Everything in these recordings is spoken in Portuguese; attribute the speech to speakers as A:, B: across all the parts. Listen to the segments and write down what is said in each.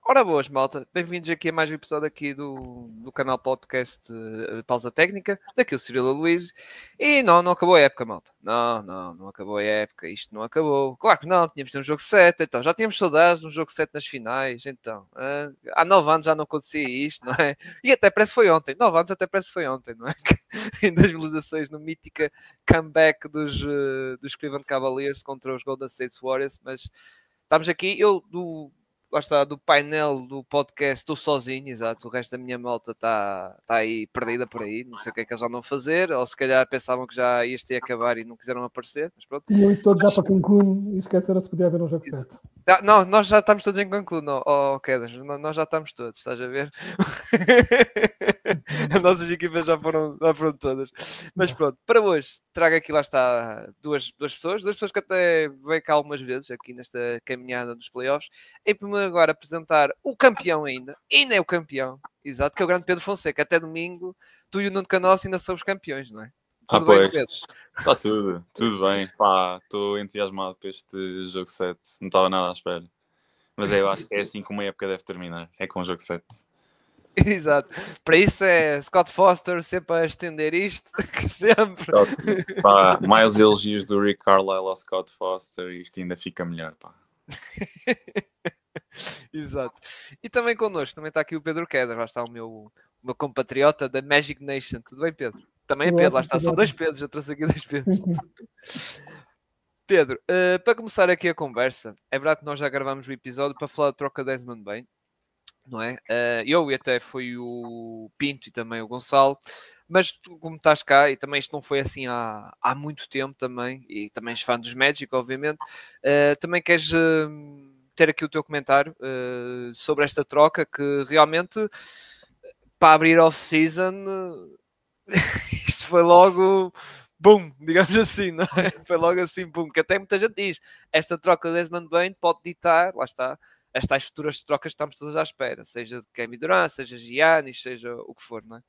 A: Ora boas, malta. Bem-vindos aqui a mais um episódio aqui do canal podcast Pausa Técnica. Daqui o Cirilo Luís. E não acabou a época, malta. Não acabou a época. Isto não acabou. Claro que não, tínhamos de ter um jogo 7, então. Já tínhamos saudades de um jogo 7 nas finais, então. Há 9 anos já não acontecia isto, não é? E até parece que foi ontem. 9 anos até parece que foi ontem, não é? Em 2016, no mítica comeback dos Cleveland Cavaliers contra os Golden State Warriors. Mas estamos aqui, lá está, do painel do podcast, estou sozinho, exato. O resto da minha malta está aí perdida por aí, não sei o que é que eles andam a fazer, ou se calhar pensavam que já isto ia acabar e não quiseram aparecer, mas pronto.
B: Tinham ido todos já para Cancún e esqueceram se podia haver um jogo 7.
A: Não, nós já estamos todos em Cancún, Quedas, nós já estamos todos, estás a ver? As nossas equipas já foram todas. Mas pronto, para hoje trago aqui, lá está, duas pessoas que até veio cá algumas vezes aqui nesta caminhada dos playoffs. Em primeiro lugar apresentar o campeão ainda é o campeão, exato, que é o grande Pedro Fonseca. Até domingo, tu e o Nuno Canossa ainda somos campeões, não é?
C: Tudo bem, Pedro? Está tudo bem. Estou entusiasmado para este jogo 7. Não estava nada à espera. Mas eu acho que é assim que uma época deve terminar. É com o jogo 7.
A: Exato. Para isso é Scott Foster sempre a estender isto. Que sempre.
C: Mais elogios do Rick Carlisle ao Scott Foster e isto ainda fica melhor.
A: Exato. E também connosco, também está aqui o Pedro Quedas. Lá está o meu compatriota da Magic Nation. Tudo bem, Pedro? Também é Pedro, lá está. São dois Pedros. Eu trouxe aqui dois Pedros. Pedro, para começar aqui a conversa, é verdade que nós já gravamos o episódio para falar da troca de Desmond Bane, não é? Eu e até foi o Pinto e também o Gonçalo, mas tu, como estás cá, e também isto não foi assim há muito tempo também, e também és fã dos Magic, obviamente, também queres ter aqui o teu comentário sobre esta troca, que realmente, para abrir off-season, isto foi logo... Boom, digamos assim, não é? Foi logo assim, boom, que até muita gente diz, esta troca de Desmond Bane pode ditar, lá está, estas futuras trocas que estamos todas à espera, seja de Kevin Durant, seja Giannis, seja o que for, não é?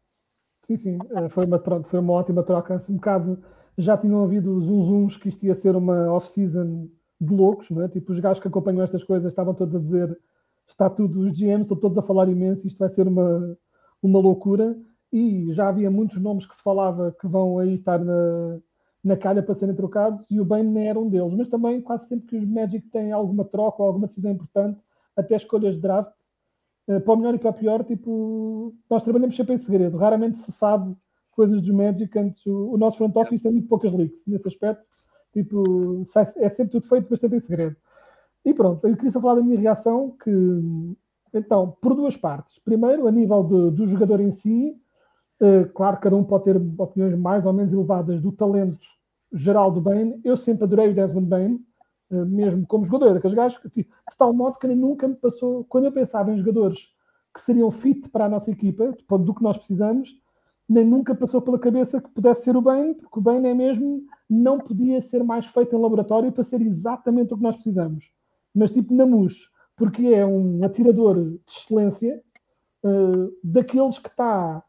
B: Sim, foi uma ótima troca, um bocado, já tinham havido os uns que isto ia ser uma off-season de loucos, não é? Tipo, os gajos que acompanham estas coisas estavam todos a dizer, está tudo, os GMs estão todos a falar imenso, isto vai ser uma loucura, e já havia muitos nomes que se falava que vão aí estar na calha para serem trocados, e o Bane nem era um deles. Mas também, quase sempre que os Magic têm alguma troca ou alguma decisão importante, até escolhas de draft, para o melhor e para o pior, tipo, nós trabalhamos sempre em segredo. Raramente se sabe coisas dos Magic antes. O nosso front office tem muito poucas leaks nesse aspecto. Tipo, é sempre tudo feito bastante em segredo. E pronto, eu queria só falar da minha reação, que, então, por duas partes. Primeiro, a nível do jogador em si, claro que cada um pode ter opiniões mais ou menos elevadas do talento geral do Bane. Eu sempre adorei o Desmond Bane, mesmo como jogador, daqueles gajos que, tipo, de tal modo que nunca me passou, quando eu pensava em jogadores que seriam fit para a nossa equipa, do que nós precisamos, nem nunca passou pela cabeça que pudesse ser o Bane, porque o Bane é mesmo, não podia ser mais feito em laboratório para ser exatamente o que nós precisamos. Mas tipo na MUS, porque é um atirador de excelência, daqueles que está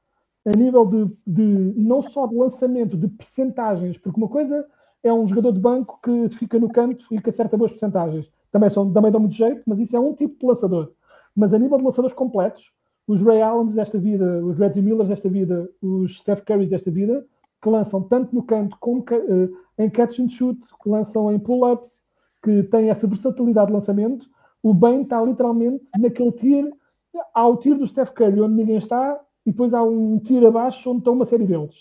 B: a nível de não só de lançamento, de percentagens, porque uma coisa é um jogador de banco que fica no canto e que acerta boas percentagens. Também dão muito jeito, mas isso é um tipo de lançador. Mas a nível de lançadores completos, os Ray Allens desta vida, os Reggie Millers desta vida, os Steph Currys desta vida, que lançam tanto no canto como em catch and shoot, que lançam em pull-ups, que têm essa versatilidade de lançamento, o Bane está literalmente naquele tier. Há o tier do Steph Curry onde ninguém está, e depois há um tier abaixo onde estão uma série deles.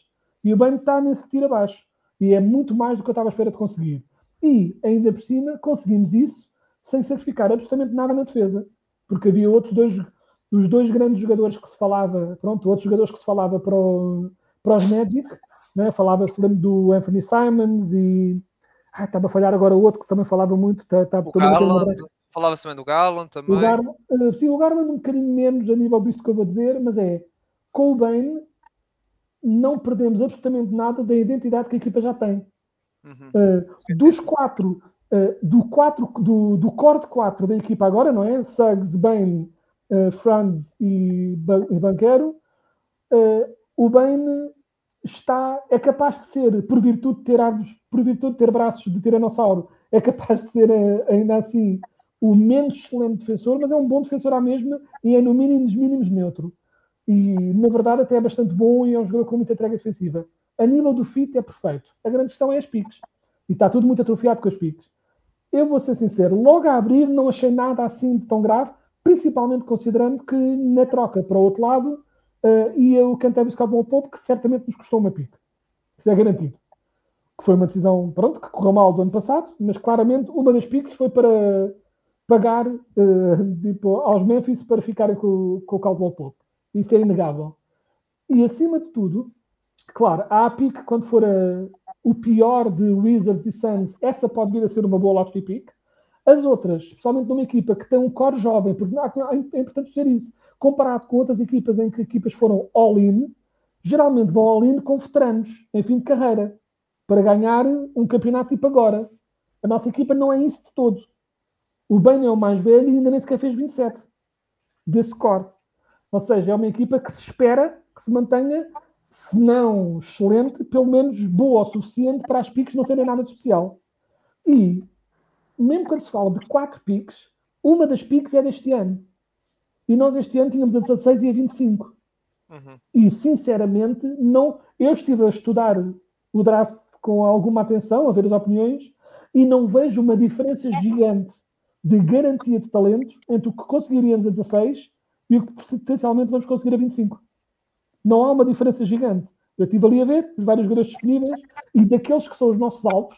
B: E o Bane está nesse tier abaixo. E é muito mais do que eu estava à espera de conseguir. E, ainda por cima, conseguimos isso sem sacrificar absolutamente nada na defesa. Porque havia os dois grandes jogadores que se falava, outros jogadores que se falava para os Magic, né? Falava-se do Anthony Simons e... estava a falhar agora o outro que também falava muito.
A: O Garland, falava-se também do Garland também.
B: O Garland um bocadinho menos a nível disto que eu vou dizer, mas com o Bane não perdemos absolutamente nada da identidade que a equipa já tem. Dos quatro, do core de 4 da equipa agora, não é? Suggs, Bane, Franz e Banquero, o Bane é capaz de ser, por virtude de ter árvores, por virtude de ter braços de tiranossauro, é capaz de ser ainda assim o menos excelente defensor, mas é um bom defensor à mesma e é no mínimo dos mínimos neutro. E, na verdade, até é bastante bom e é um jogador com muita entrega defensiva. A nível do fit é perfeito. A grande questão é as piques. E está tudo muito atrofiado com as piques. Eu vou ser sincero, logo a abrir não achei nada assim de tão grave, principalmente considerando que na troca para o outro lado ia o Cantavis Caldwell Pope, que certamente nos custou uma pique. Isso é garantido. Que foi uma decisão, pronto, que correu mal do ano passado, mas claramente uma das piques foi para pagar tipo, aos Memphis para ficarem com o Caldwell Pope. Isso é inegável. E acima de tudo, claro, há a pique quando for o pior de Wizards e Suns, essa pode vir a ser uma boa lottery pick. As outras, especialmente numa equipa que tem um core jovem, porque é importante ser isso, comparado com outras equipas em que equipas foram all-in, geralmente vão all-in com veteranos em fim de carreira, para ganhar um campeonato tipo agora. A nossa equipa não é isso de todo. O Bane é o mais velho e ainda nem sequer fez 27 desse core. Ou seja, é uma equipa que se espera que se mantenha, se não excelente, pelo menos boa o suficiente para as piques não serem nada de especial. E, mesmo quando se fala de 4 piques, uma das piques é deste ano. E nós este ano tínhamos a 16 e a 25. E, sinceramente, não... Eu estive a estudar o draft com alguma atenção, a ver as opiniões, e não vejo uma diferença gigante de garantia de talento entre o que conseguiríamos a 16 e o que potencialmente vamos conseguir a 25. Não há uma diferença gigante. Eu estive ali a ver os vários jogadores disponíveis e daqueles que são os nossos alvos,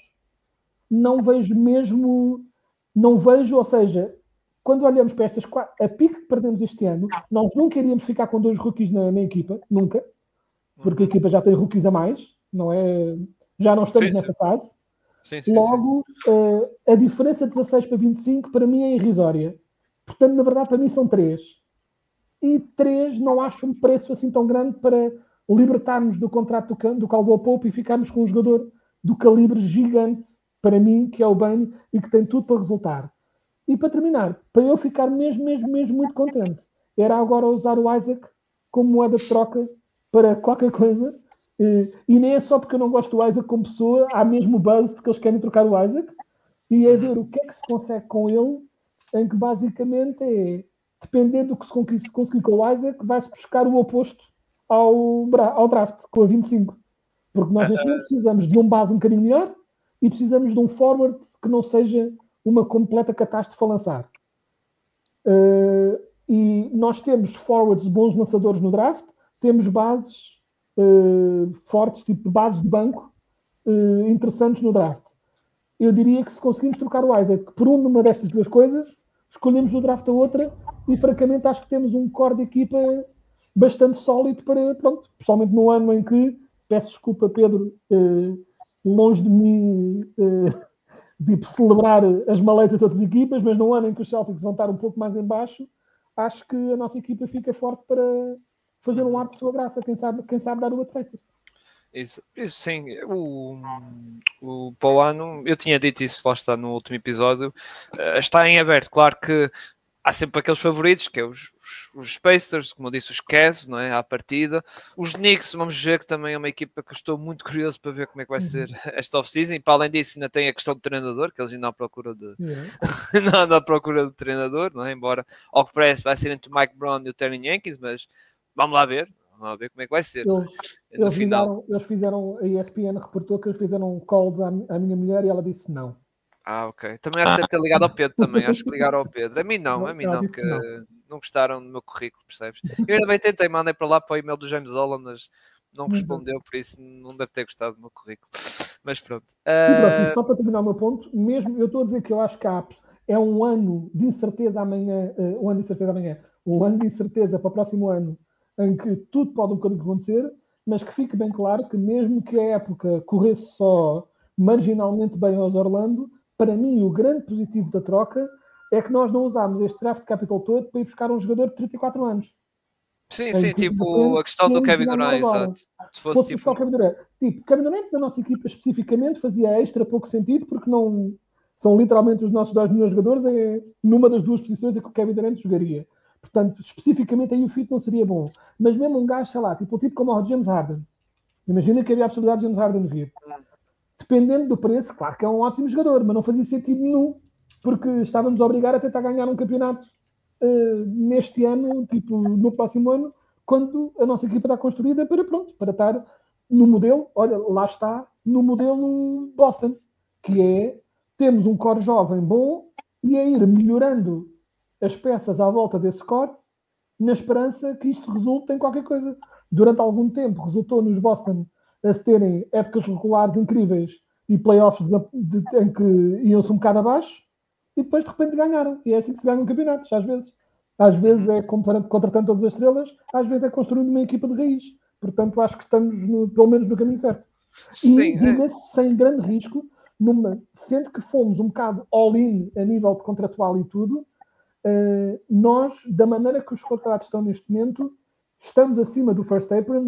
B: não vejo mesmo... Não vejo, ou seja, quando olhamos para estas a pique que perdemos este ano, nós nunca iríamos ficar com 2 rookies na equipa, nunca, porque a equipa já tem rookies a mais, não é? Já não estamos nessa fase. Logo, a diferença de 16 para 25 para mim é irrisória. Portanto, na verdade, para mim são 3. E 3 não acho um preço assim tão grande para libertarmos do contrato do Caldwell Pope e ficarmos com um jogador do calibre gigante, para mim, que é o Bane, e que tem tudo para resultar. E para terminar, para eu ficar mesmo muito contente, era agora usar o Isaac como moeda de troca para qualquer coisa. E nem é só porque eu não gosto do Isaac como pessoa, há mesmo o buzz de que eles querem trocar o Isaac. E é ver o que é que se consegue com ele, em que basicamente é, dependendo do que se conseguir com o Isaac, vai-se buscar o oposto ao draft, com a 25. Porque nós neste momento precisamos de um base um bocadinho melhor e precisamos de um forward que não seja uma completa catástrofe a lançar. E nós temos forwards bons lançadores no draft, temos bases fortes, tipo bases de banco interessantes no draft. Eu diria que se conseguimos trocar o Isaac por uma destas duas coisas, escolhemos no draft a outra e francamente acho que temos um core de equipa bastante sólido para, pronto, principalmente no ano em que, peço desculpa Pedro, longe de mim de celebrar as maletas de outras equipas, mas no ano em que os Celtics vão estar um pouco mais em baixo, acho que a nossa equipa fica forte para fazer um ar de sua graça, quem sabe dar uma tracer.
A: Isso sim, para o ano, eu tinha dito isso, lá está no último episódio, está em aberto, claro que há sempre aqueles favoritos, que é os Spacers, como eu disse, os Cavs, não é? À partida. Os Knicks, vamos ver que também é uma equipa que eu estou muito curioso para ver como é que vai ser esta off-season, e para além disso ainda tem a questão do treinador, que eles ainda andam à procura de não à procura do treinador, não é? Embora ao que parece vai ser entre o Mike Brown e o Terry Yankees, mas vamos lá ver como é que vai ser.
B: Eles fizeram, a ESPN reportou que eles fizeram calls à minha mulher e ela disse não.
A: Ok. Também acho que deve ter ligado ao Pedro também. Acho que ligaram ao Pedro. A mim não, que não gostaram do meu currículo, percebes? Eu ainda bem tentei, mandei para lá para o e-mail do James Holland, mas não respondeu, por isso não deve ter gostado do meu currículo. Mas pronto.
B: E só para terminar o meu ponto, mesmo eu estou a dizer que eu acho que é um ano de incerteza amanhã, um ano de incerteza para o próximo ano, em que tudo pode um bocadinho acontecer, mas que fique bem claro que mesmo que a época corresse só marginalmente bem aos Orlando, para mim, o grande positivo da troca é que nós não usámos este draft capital todo para ir buscar um jogador de 34 anos.
A: Sim, tipo a questão do Kevin Durant, exato.
B: Se fosse buscar o Kevin Durant. Tipo, Kevin Durant da nossa equipa especificamente fazia extra pouco sentido, porque não são literalmente os nossos 2 melhores jogadores numa das duas posições em que o Kevin Durant jogaria. Portanto, especificamente aí o fit não seria bom. Mas mesmo um gajo, sei lá, tipo como o James Harden. Imagina que havia a possibilidade de James Harden vir. Dependendo do preço, claro que é um ótimo jogador, mas não fazia sentido nenhum porque estávamos a obrigar a tentar ganhar um campeonato neste ano, tipo, no próximo ano, quando a nossa equipa está construída para estar no modelo, olha, lá está, no modelo Boston, que é, temos um core jovem bom e é ir melhorando as peças à volta desse core, na esperança que isto resulte em qualquer coisa. Durante algum tempo resultou nos Boston a se terem épocas regulares incríveis e playoffs em que iam-se um bocado abaixo e depois de repente ganharam. E é assim que se ganham campeonatos, às vezes. Às vezes é contratando todas as estrelas, às vezes é construindo uma equipa de raiz. Portanto, acho que estamos pelo menos no caminho certo.
A: Sim,
B: e diga-se sem grande risco, sendo que fomos um bocado all-in a nível de contratual e tudo, nós, da maneira que os contratos estão neste momento, estamos acima do first apron,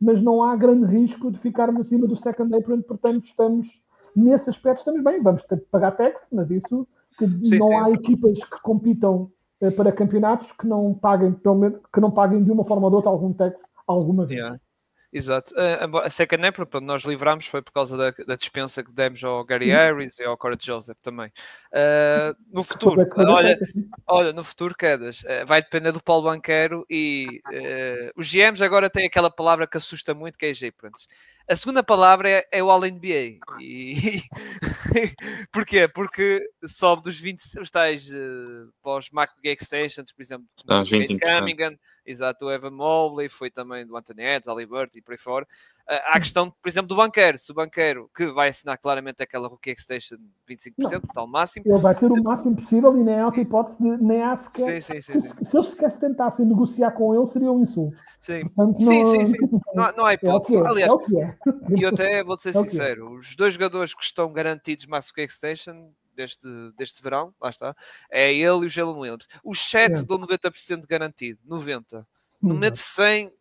B: mas não há grande risco de ficarmos acima do second apron, portanto estamos, nesse aspecto estamos bem, vamos ter que pagar tax, mas isso, há equipas que compitam para campeonatos que não paguem, pelo menos, que não paguem de uma forma ou de outra algum tax alguma vez.
A: Yeah. Exato. A second apron, quando nós livramos, foi por causa da dispensa que demos ao Gary Harris e ao Corey Joseph também. No futuro, olha, no futuro, Quedas, vai depender do Paulo Banqueiro e os GMs agora têm aquela palavra que assusta muito, que é J-Prints. A segunda palavra é o All-NBA. Porquê? Porque sobe dos 20, os tais pós-Macro Extensions, por exemplo,
C: os 25%.
A: Exato, o Evan Mobley, foi também do Anthony Edwards, Haliburton e por aí fora. Há a questão, por exemplo, do banqueiro. Se o banqueiro, que vai assinar claramente aquela Rookie Extension de 25%, tal máximo.
B: Ele vai ter o máximo possível e nem há outra hipótese nem há sequer.
A: Sim.
B: Se eles sequer se tentassem negociar com ele, seria um insulto.
A: Sim.
B: Portanto,
A: sim. Não há hipótese.
B: É o que é.
A: E eu até vou-te ser sincero, os dois jogadores que estão garantidos Max Rookie Extension deste verão, lá está, é ele e o Jalen Williams. Os 7 dão 90% garantido, 90%. No meto 100,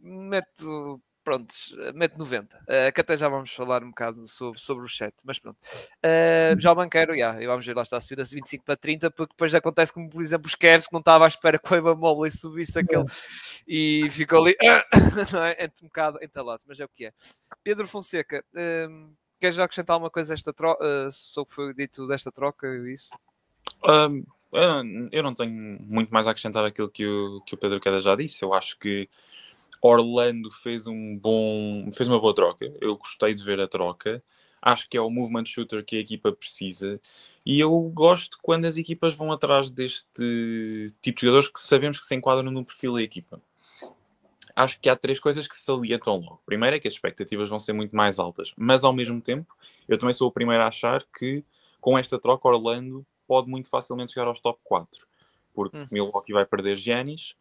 A: mete 90. Que até já vamos falar um bocado sobre os 7, mas pronto. Já o banqueiro, e vamos ver, lá está a subir de 25 para 30, porque depois acontece como, por exemplo, os Cavs, que não estava à espera que o Evan Mobley subisse aquele e ficou ali não é? Um bocado entalado, mas é o que é. Pedro Fonseca, queres já acrescentar alguma coisa sobre o que foi dito desta troca e isso?
C: Eu não tenho muito mais a acrescentar aquilo que o Pedro Queda já disse. Eu acho que Orlando fez uma boa troca. Eu gostei de ver a troca. Acho que é o movement shooter que a equipa precisa. E eu gosto quando as equipas vão atrás deste tipo de jogadores que sabemos que se enquadram no perfil da equipa. Acho que há 3 coisas que se salientam logo. Primeiro é que as expectativas vão ser muito mais altas. Mas ao mesmo tempo, eu também sou o primeiro a achar que com esta troca Orlando pode muito facilmente chegar aos top 4. Porque Milwaukee vai perder Giannis.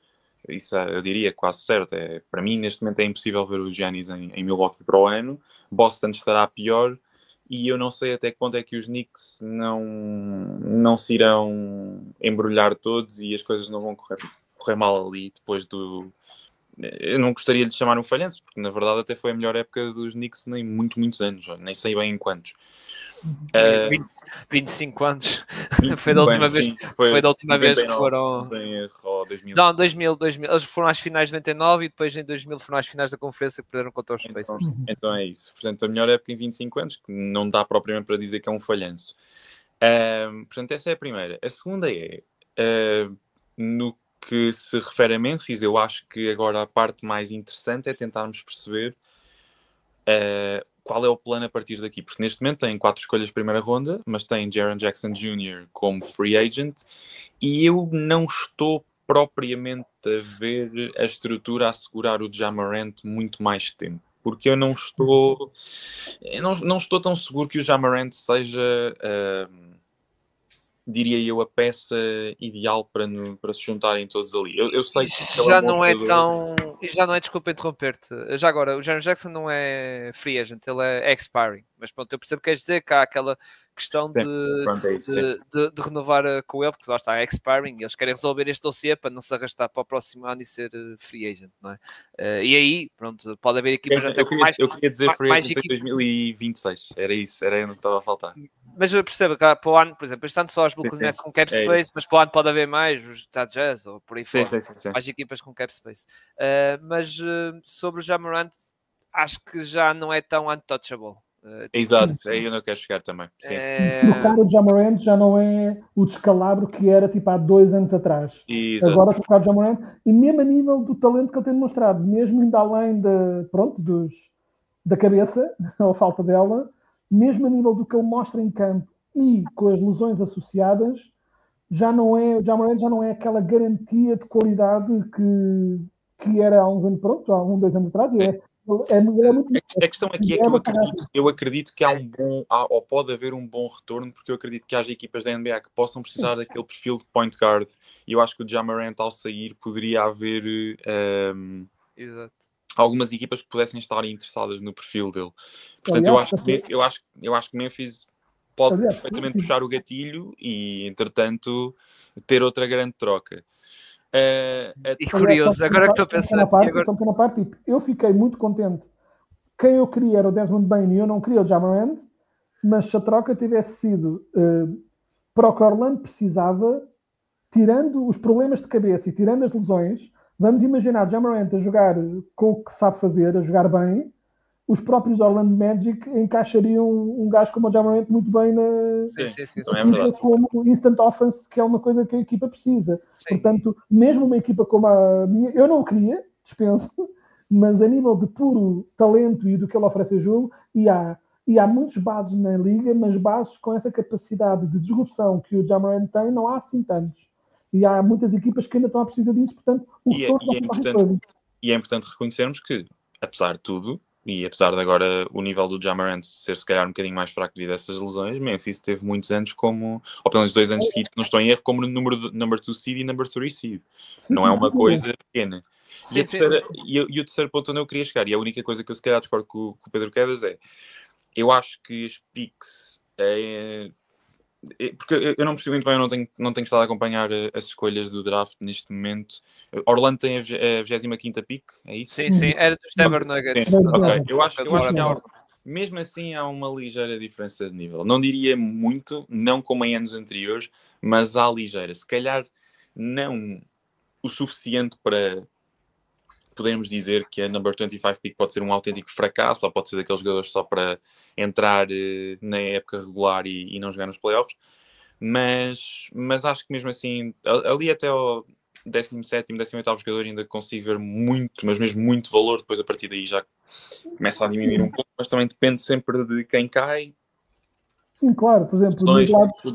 C: Isso eu diria quase certo. Para mim, neste momento, é impossível ver o Giannis em Milwaukee para o ano. Boston estará pior. E eu não sei até que ponto é que os Knicks não se irão embrulhar todos e as coisas não vão correr mal ali depois do... Eu não gostaria de chamar um falhanço, porque na verdade até foi a melhor época dos Knicks em muitos anos. Nem sei bem em quantos.
A: 25 anos.
C: 25
A: foi da última vez,
C: sim,
A: foi da última
C: 99,
A: vez que foram.
C: 2000.
A: Não, 2000. Eles foram às finais de 99 e depois em 2000 foram às finais da conferência que perderam contra os Pacers.
C: Então é isso. Portanto, a melhor época em 25 anos, que não dá propriamente para dizer que é um falhanço. Portanto, essa é a primeira. A segunda é, no que se refere a Memphis, eu acho que agora a parte mais interessante é tentarmos perceber qual é o plano a partir daqui, porque neste momento tem 4 escolhas de primeira ronda, mas tem Jaren Jackson Jr. como free agent, e eu não estou propriamente a ver a estrutura a assegurar o Ja Morant muito mais tempo, porque eu não estou tão seguro que o Ja Morant seja... diria eu, a peça ideal para se juntarem todos ali. Eu sei que
A: já não é tão... E já não é, desculpa interromper-te. Já agora, o Jaren Jackson não é free agent, ele é expiring. Mas pronto, eu percebo que queres dizer que há aquela questão de renovar com ele, porque lá está, é expiring, eles querem resolver este dossiê para não se arrastar para o próximo ano e ser free agent, não é? E aí, pronto, pode haver equipas até com mais...
C: Eu queria dizer free agent em 2026, era isso, era onde estava a faltar.
A: Mas eu percebo que para o ano, por exemplo, este ano só as Brooklyn Nets com cap space, mas para o ano pode haver mais, os Utah Jazz ou por aí fora, mais equipas com cap space. Mas sobre o Ja Morant, acho que já não é tão untouchable.
C: Exato, é aí onde eu quero chegar também. Sim.
B: Trocar o Ja Morant já não é o descalabro que era tipo há 2 anos atrás.
C: Exato.
B: Agora trocar o Ja Morant, e mesmo a nível do talento que ele tem demonstrado, mesmo ainda além da cabeça, ou falta dela, mesmo a nível do que ele mostra em campo e com as lesões associadas, o Ja Morant já não é aquela garantia de qualidade que era há uns anos, há 2 anos atrás,
C: A questão aqui é que eu acredito que há ou pode haver um bom retorno, porque eu acredito que haja equipas da NBA que possam precisar daquele perfil de point guard, e eu acho que o Ja Morant, ao sair, poderia haver algumas equipas que pudessem estar interessadas no perfil dele. Portanto, eu acho que Memphis pode perfeitamente puxar o gatilho e, entretanto, ter outra grande troca.
A: E curioso, agora que estou a pensar.
B: Só uma pequena parte, tipo, eu fiquei muito contente. Quem eu queria era o Desmond Bane e eu não queria o Ja Morant, mas se a troca tivesse sido para o que Orlando precisava, tirando os problemas de cabeça e tirando as lesões, vamos imaginar o Ja Morant a jogar com o que sabe fazer, a jogar bem. Os próprios Orlando Magic encaixariam um gajo como o Ja Morant muito bem como instant offense, que é uma coisa que a equipa precisa. Sim. Portanto, mesmo uma equipa como a minha, eu não queria, dispenso, mas a nível de puro talento e do que ele oferece a jogo, e há muitos bases na liga, mas bases com essa capacidade de disrupção que o Ja Morant tem, não há assim tantos. E há muitas equipas que ainda estão a precisar disso, portanto,
C: é importante reconhecermos que, apesar de tudo, e apesar de agora o nível do Ja Morant ser se calhar um bocadinho mais fraco devido a essas lesões, Memphis teve muitos anos como, ou pelo menos 2 anos seguidos, que não estou em erro, como no number 2 seed e number 3 seed. Não é uma coisa pequena. E o terceiro ponto onde eu queria chegar, e a única coisa que eu se calhar discordo com o Pedro Quedas eu acho que as picks porque eu não percebi muito bem, eu não tenho estado a acompanhar as escolhas do draft neste momento. Orlando tem a 25ª pick, é isso?
A: Sim, era dos Denver Nuggets.
C: Ok, eu acho que mesmo assim há uma ligeira diferença de nível. Não diria muito, não como em anos anteriores, mas há ligeira. Se calhar não o suficiente para podermos dizer que a number 25 pick pode ser um autêntico fracasso, ou pode ser daqueles jogadores só para entrar na época regular e não jogar nos playoffs, mas acho que mesmo assim, ali até ao 17º, 18º jogador ainda consigo ver muito, mas mesmo muito valor. Depois a partir daí já começa a diminuir um pouco, mas também depende sempre de quem cai.
B: Sim, claro, por exemplo,
C: o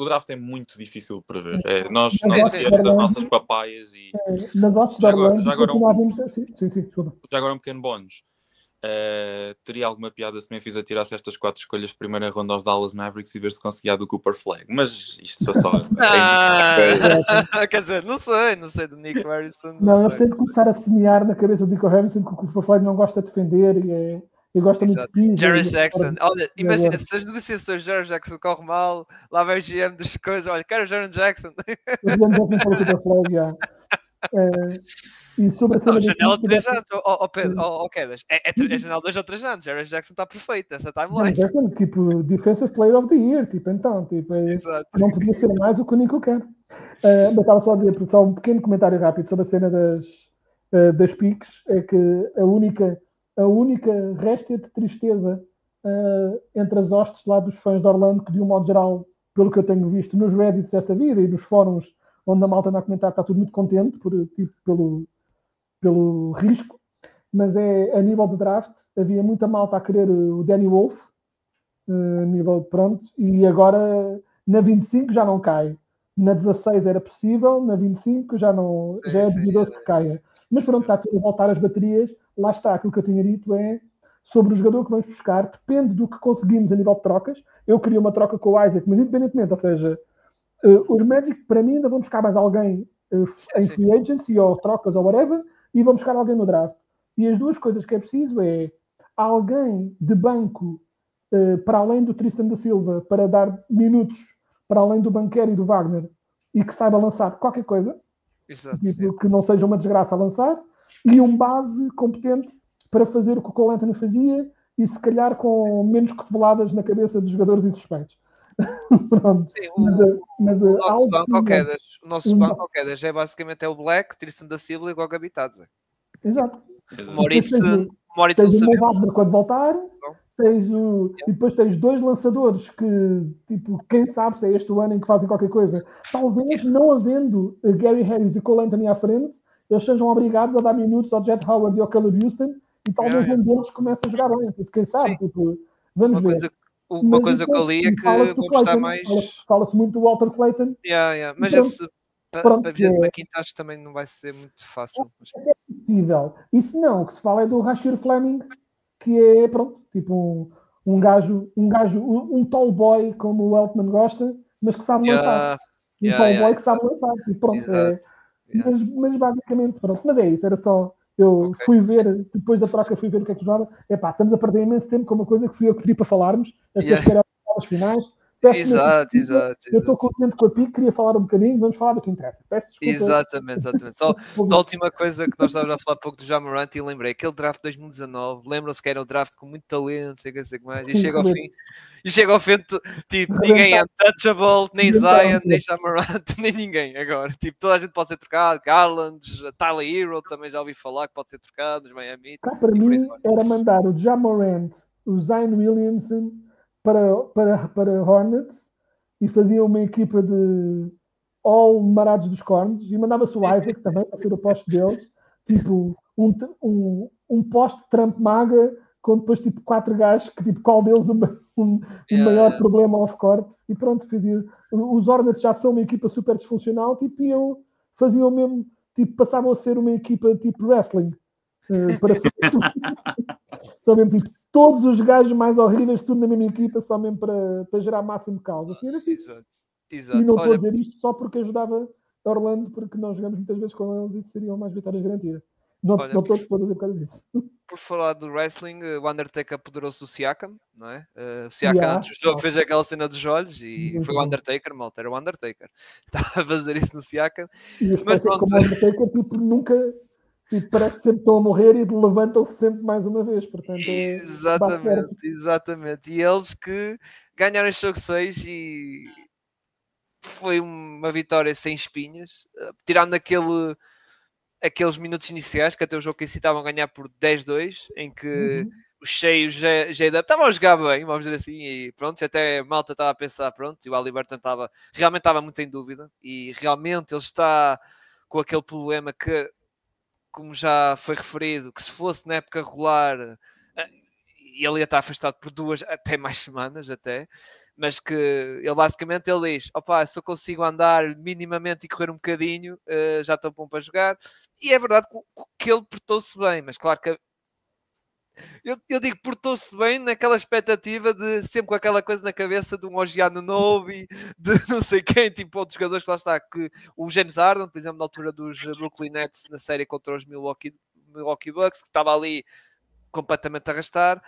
C: draft é muito difícil para ver. Nós temos as nossas papaias e
B: nas odds de Orlando já agora
C: um pequeno bónus. Teria alguma piada se Memphis atirasse estas 4 escolhas de primeira ronda aos Dallas Mavericks e ver se conseguia do Cooper Flag, mas isto só
A: quer dizer, não sei do Nick Harrison.
B: Não, eles têm de começar a semear na cabeça do Nick Harrison que o Cooper Flag não gosta de defender e gosta muito de piso.
A: Jarrett Jackson, olha, imagina, se as negociações de Jarrett Jackson correm mal, lá vai o GM das coisas, olha, quero o Jarrett Jackson.
B: O GM Jackson para o Cooper Flag, já. E sobre a cena
A: janela de 3 anos, Quedas, é janela de 2 ou 3 anos, Jarrett Jackson está perfeito nessa timeline.
B: Jackson, tipo, Defensive Player of the Year, tipo, então, tipo, não podia ser mais o que o Nico quer. Mas estava só a dizer, só um pequeno comentário rápido sobre a cena das piques, é que a única réstia de tristeza entre as hostes lá dos fãs de Orlando, que de um modo geral, pelo que eu tenho visto nos Reddits desta vida e nos fóruns onde a malta anda a comentar, está tudo muito contente pelo risco, mas a nível de draft, havia muita malta a querer o Danny Wolf, nível pronto, e agora na 25 já não cai. Na 16 era possível, na 25 já é duvidoso que caia. Mas pronto, está tudo a voltar às baterias. Lá está, aquilo que eu tinha dito sobre o jogador que vamos buscar, depende do que conseguimos a nível de trocas. Eu queria uma troca com o Isaac, mas independentemente, ou seja, os Magic para mim ainda vão buscar mais alguém em free agency ou trocas ou whatever, e vão buscar alguém no draft. E as duas coisas que é preciso é alguém de banco para além do Tristan da Silva, para dar minutos para além do Banquero e do Wagner, e que saiba lançar qualquer coisa. Exato, tipo, que não seja uma desgraça a lançar, e um base competente para fazer o que o Cole Anthony fazia, e se calhar com menos cotoveladas na cabeça dos jogadores insuspeitos. Pronto.
A: Sim, o nosso banco ao quedas é basicamente o Black, Tristan da Silva e o Gabi Tadze.
B: Exato.
A: O Maurício
B: tens o Wagner quando voltar, E depois tens dois lançadores que, tipo, quem sabe se é este o ano em que fazem qualquer coisa. Talvez não havendo Gary Harris e Cole Anthony à frente, eles sejam obrigados a dar minutos ao Jet Howard e ao Caleb Houston e talvez um deles comece a jogar bem. Tipo, quem sabe? Tipo, vamos ver.
A: Uma coisa que eu li é que vamos estar mais...
B: Fala-se muito do Walter Clayton.
A: Mas esse, para ver uma quinta, acho que também não vai ser muito fácil.
B: É possível. E se não, o que se fala é do Rasheed Fleming, que é, pronto, tipo um gajo, um tall boy, como o Eltman gosta, mas que sabe lançar. Tall boy que sabe lançar. E pronto, mas basicamente, pronto. Mas é isso, era só... Eu fui ver, depois da troca, fui ver o que é que jogava. Estamos a perder imenso tempo com uma coisa que fui eu que pedi para falarmos, até que era as finais.
A: Exato.
B: Eu estou contente com a PIC, queria falar um bocadinho, vamos falar do que interessa. Peço desculpa.
A: Exatamente. Só a última coisa que nós estávamos a falar pouco do Ja Morant e lembrei, aquele draft de 2019, lembram-se que era o draft com muito talento, sei que mais, e chega ao fim, tipo, ninguém é untouchable, nem Zion, nem Ja Morant, nem ninguém agora. Tipo, toda a gente pode ser trocado, Garland, Tyler Hero, também já ouvi falar que pode ser trocado, os Miami.
B: Para mim era mandar o Ja Morant, o Zion Williamson para Hornets e fazia uma equipa de all marados dos cornos e mandava-se o Isaac também para ser o poste deles, tipo um poste Trump maga com depois tipo 4 gajos que tipo qual deles o maior problema off-court e pronto, fazia. Os Hornets já são uma equipa super disfuncional, tipo, faziam mesmo, tipo, passavam a ser uma equipa tipo wrestling. Só mesmo tipo todos os gajos mais horríveis, tudo na mesma equipa, só mesmo para gerar máximo caos. Assim era fixe.
A: Exato.
B: E não estou a dizer isto só porque ajudava Orlando, porque nós jogamos muitas vezes com eles e seriam mais vitórias garantidas. Não estou a dizer por causa disso.
A: Por falar do wrestling, o Undertaker apoderou-se do Siakam, não é? O Siakam antes do jogo fez aquela cena dos olhos e foi o Undertaker, malta, era o Undertaker. Estava a fazer isso no Siakam.
B: Mas pronto. Como o Undertaker, tipo, nunca... E parece que sempre estão a morrer e levantam-se sempre mais uma vez. Portanto,
A: exatamente. E eles que ganharam o jogo 6 e foi uma vitória sem espinhas, tirando aqueles minutos iniciais que até o jogo que estavam a ganhar por 10-2, em que os cheios J-Dub estavam a jogar bem, vamos dizer assim, e pronto, até a malta estava a pensar, pronto, e o Haliburton realmente estava muito em dúvida, e realmente ele está com aquele problema que, como já foi referido, que se fosse na época regular, ele ia estar afastado por 2 até mais semanas, mas que ele basicamente diz, se eu consigo andar minimamente e correr um bocadinho, já estou bom para jogar. E é verdade que ele portou-se bem, mas claro que eu digo portou-se bem naquela expectativa de sempre com aquela coisa na cabeça de um Ogiano Nobi, de não sei quem, tipo outros jogadores que lá está, que o James Harden, por exemplo, na altura dos Brooklyn Nets na série contra os Milwaukee Bucks, que estava ali completamente a arrastar,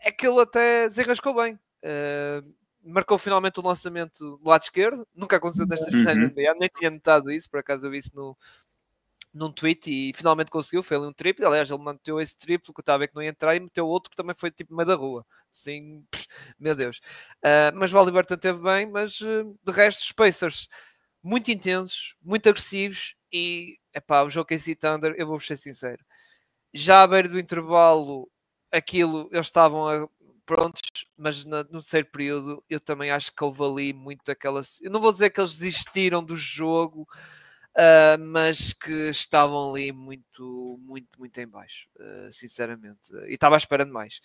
A: é que ele até desenrascou bem. Marcou finalmente o lançamento do lado esquerdo, nunca aconteceu nestas finais da NBA, nem tinha notado isso, por acaso eu vi isso num tweet e finalmente conseguiu, foi ali um triplo, aliás ele manteve esse triplo que eu estava a ver que não ia entrar e meteu outro que também foi tipo no meio da rua, assim, meu Deus. Mas o Haliburton teve bem, mas de resto os Pacers muito intensos, muito agressivos e, o jogo KC Thunder, eu vou ser sincero, já à beira do intervalo eles estavam prontos, mas no terceiro período eu também acho que houve ali muito aquela... Eu não vou dizer que eles desistiram do jogo, mas que estavam ali muito em baixo, sinceramente. E estava à espera de mais.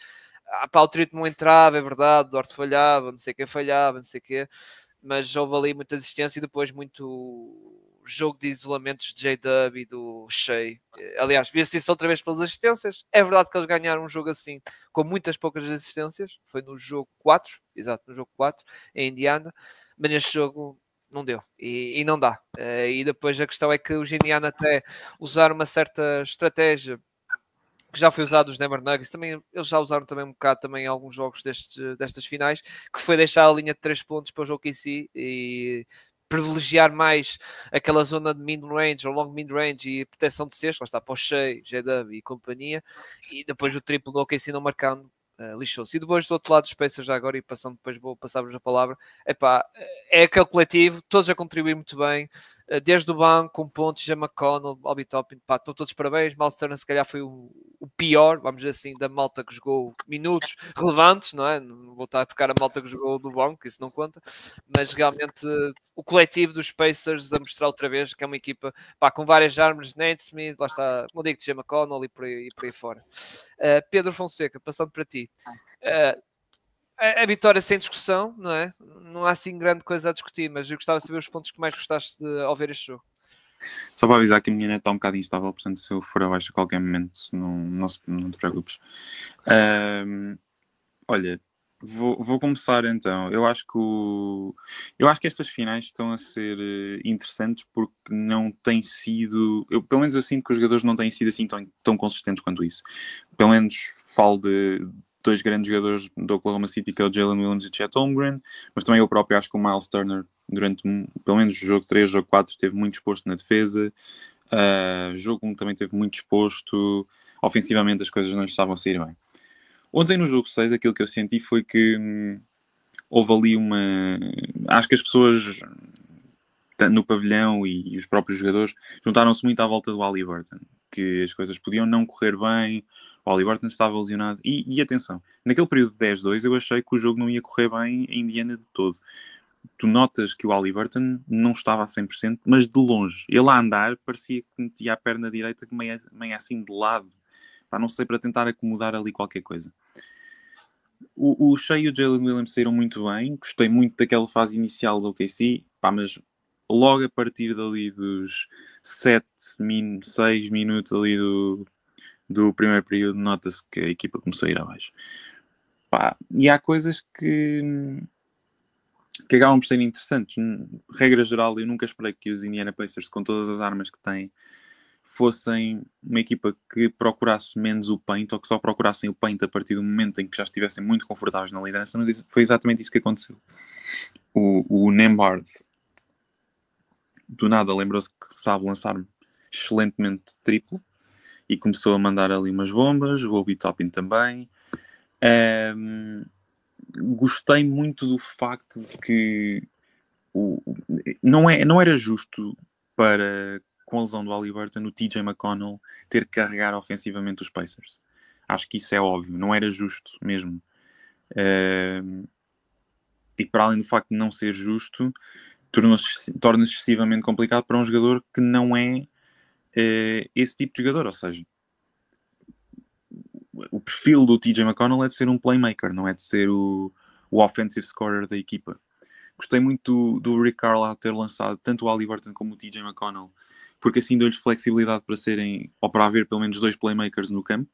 A: O Trito não entrava, é verdade, o Dort falhava, não sei quem falhava, não sei o quê, mas houve ali muita desistência e depois muito jogo de isolamentos de J-Dub e do Shea. Aliás, via-se isso outra vez pelas assistências. É verdade que eles ganharam um jogo assim, com muitas poucas assistências. Foi no jogo 4, exato, no jogo 4, em Indiana. Mas neste jogo não deu. E não dá. E depois a questão é que os Indiana até usaram uma certa estratégia que já foi usado os Denver Nuggets, também, eles já usaram também um bocado também em alguns jogos destas finais, que foi deixar a linha de 3 pontos para o jogo em si e privilegiar mais aquela zona de mid-range ou long mid-range e proteção de cestos, lá está para o Shea, J-Dub e companhia, e depois o triplo do OKC não marcando, lixou-se. E depois do outro lado dos Pacers já agora, e passando depois vou passar-vos a palavra, é aquele coletivo, todos a contribuir muito bem, desde o banco, com pontos, já McConnell, Bobby Toppin, estão todos parabéns. Miles Turner se calhar foi o pior, vamos dizer assim, da malta que jogou minutos relevantes, não é? Não vou estar a tocar a malta que jogou do banco, isso não conta, mas realmente o coletivo dos Pacers a mostrar outra vez que é uma equipa com várias armas, Naismith, lá está, como digo, TJ McConnell e por aí fora. Pedro Fonseca, passando para ti. A vitória sem discussão, não é? Não há assim grande coisa a discutir, mas eu gostava de saber os pontos que mais gostaste ao ver este jogo.
C: Só para avisar que a minha net está um bocado instável, portanto, se eu for abaixo a qualquer momento, não te preocupes. Olha, vou começar então. Eu acho que estas finais estão a ser interessantes porque não têm sido. Pelo menos eu sinto que os jogadores não têm sido assim tão consistentes quanto isso. Pelo menos falo de dois grandes jogadores do Oklahoma City, que é o Jalen Williams e o Chet Holmgren, mas também eu próprio acho que o Miles Turner, durante pelo menos o jogo 3, jogo 4, esteve muito exposto na defesa. Jogo 1 também esteve muito exposto. Ofensivamente as coisas não estavam a sair bem. Ontem no jogo 6, aquilo que eu senti foi que houve ali uma... Acho que as pessoas no pavilhão e os próprios jogadores juntaram-se muito à volta do Haliburton, que as coisas podiam não correr bem, o Haliburton estava lesionado. E atenção, naquele período de 10-2 eu achei que o jogo não ia correr bem em Indiana de todo. Tu notas que o Haliburton não estava a 100%, mas de longe. Ele a andar parecia que metia a perna direita meio assim de lado. Não sei, para tentar acomodar ali qualquer coisa. O Shea e o Jalen Williams saíram muito bem. Gostei muito daquela fase inicial do OKC, mas logo a partir dali dos 6 minutos ali do primeiro período, nota-se que a equipa começou a ir abaixo. E há coisas que acabam por ser interessantes. Regra geral, eu nunca esperei que os Indiana Pacers, com todas as armas que têm, fossem uma equipa que procurasse menos o paint, ou que só procurassem o paint a partir do momento em que já estivessem muito confortáveis na liderança, mas foi exatamente isso que aconteceu. O Nembhard do nada lembrou-se que sabe lançar excelentemente triplo e começou a mandar ali umas bombas. O Obi Toppin também. Gostei muito do facto de que não era justo para, com a lesão do Haliburton, o TJ McConnell ter que carregar ofensivamente os Pacers. Acho que isso é óbvio, não era justo mesmo. E para além do facto de não ser justo, torna-se excessivamente complicado para um jogador que não é esse tipo de jogador. Ou seja, o perfil do TJ McConnell é de ser um playmaker, não é de ser o offensive scorer da equipa. Gostei muito do Rick Carlisle ter lançado tanto o Haliburton como o TJ McConnell, porque assim deu-lhes flexibilidade para serem, ou para haver pelo menos 2 playmakers no campo,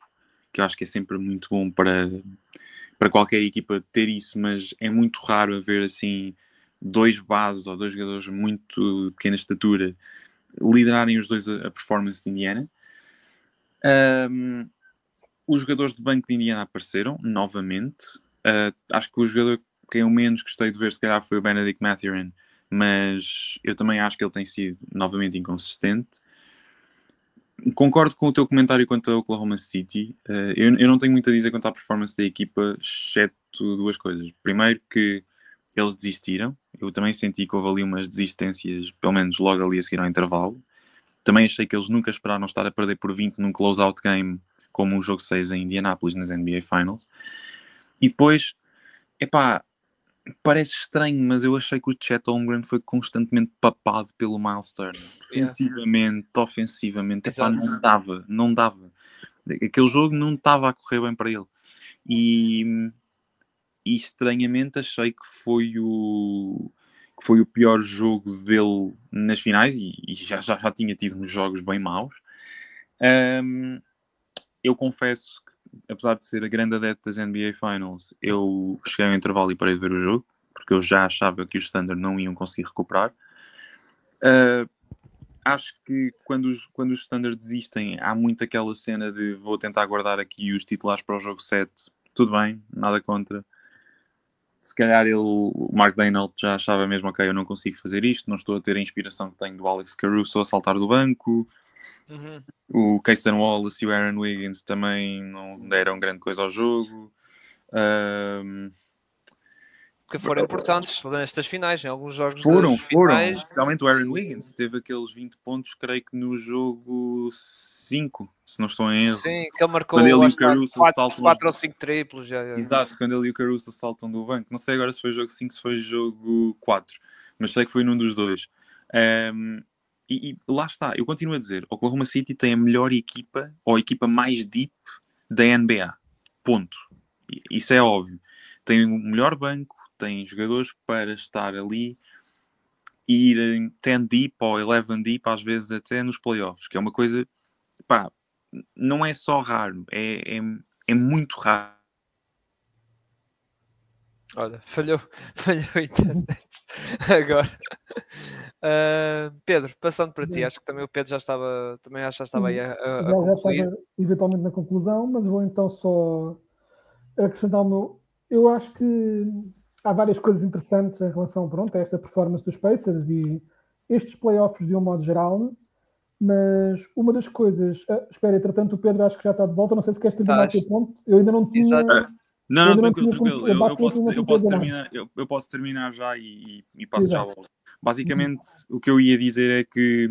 C: que eu acho que é sempre muito bom para qualquer equipa ter isso, mas é muito raro haver assim 2 bases ou 2 jogadores muito de pequena estatura liderarem os dois a performance de Indiana. Os jogadores de banco de Indiana apareceram novamente. Acho que o jogador que eu menos gostei de ver se calhar foi o Benedict Mathurin, mas eu também acho que ele tem sido novamente inconsistente. Concordo com o teu comentário quanto ao Oklahoma City. Eu não tenho muito a dizer quanto à performance da equipa, exceto 2 coisas. Primeiro, que eles desistiram. Eu também senti que houve ali umas desistências, pelo menos logo ali a seguir ao intervalo. Também achei que eles nunca esperaram estar a perder por 20 num close-out game como o jogo 6 em Indianapolis nas NBA Finals. E depois, parece estranho, mas eu achei que o Chet Holmgren foi constantemente papado pelo Miles Turner. Defensivamente, ofensivamente, não dava. Aquele jogo não estava a correr bem para ele. E estranhamente achei que foi o pior jogo dele nas finais, e já tinha tido uns jogos bem maus. Eu confesso que, apesar de ser a grande adepta das NBA Finals, eu cheguei ao intervalo e parei de ver o jogo, porque eu já achava que os Standard não iam conseguir recuperar. Acho que quando os Standard desistem, há muito aquela cena de vou tentar guardar aqui os titulares para o jogo 7. Tudo bem, nada contra. Se calhar o Mark Daigneault já achava mesmo, ok, eu não consigo fazer isto, não estou a ter a inspiração que tenho do Alex Caruso a saltar do banco. O Cason Wallace e o Aaron Wiggins também não deram grande coisa ao jogo.
A: Porque foram importantes nestas finais, em alguns jogos
C: Foram.
A: finais.
C: Especialmente o Aaron Wiggins teve aqueles 20 pontos, creio que no jogo 5, se não estou em erro.
A: Sim, que ele marcou
C: Quando ele e o Caruso saltam
A: 4 ou 5 triplos. Já.
C: Exato, quando ele e o Caruso saltam do banco. Não sei agora se foi jogo 5, se foi jogo 4, mas sei que foi num dos dois. E lá está, eu continuo a dizer, Oklahoma City tem a melhor equipa, ou a equipa mais deep da NBA. Ponto. Isso é óbvio. Tem o melhor banco, tem jogadores para estar ali e ir em 10 deep ou 11 deep, às vezes até nos playoffs, que é uma coisa, pá, não é só raro, é muito raro.
A: Olha, falhou a internet agora. Pedro, passando para ti, acho que também o Pedro já estava aí a
B: já
A: concluir.
B: estava eventualmente na conclusão, mas vou então só acrescentar o meu. Eu acho que há várias coisas interessantes em relação, pronto, a esta performance dos Pacers e estes playoffs de um modo geral, mas uma das coisas... espera, entretanto o Pedro acho que já está de volta, não sei se queres terminar o teu ponto. Eu ainda não tinha...
A: Exato.
C: Não, tranquilo. Eu posso terminar já e passo já a bola. Basicamente, o que eu ia dizer é que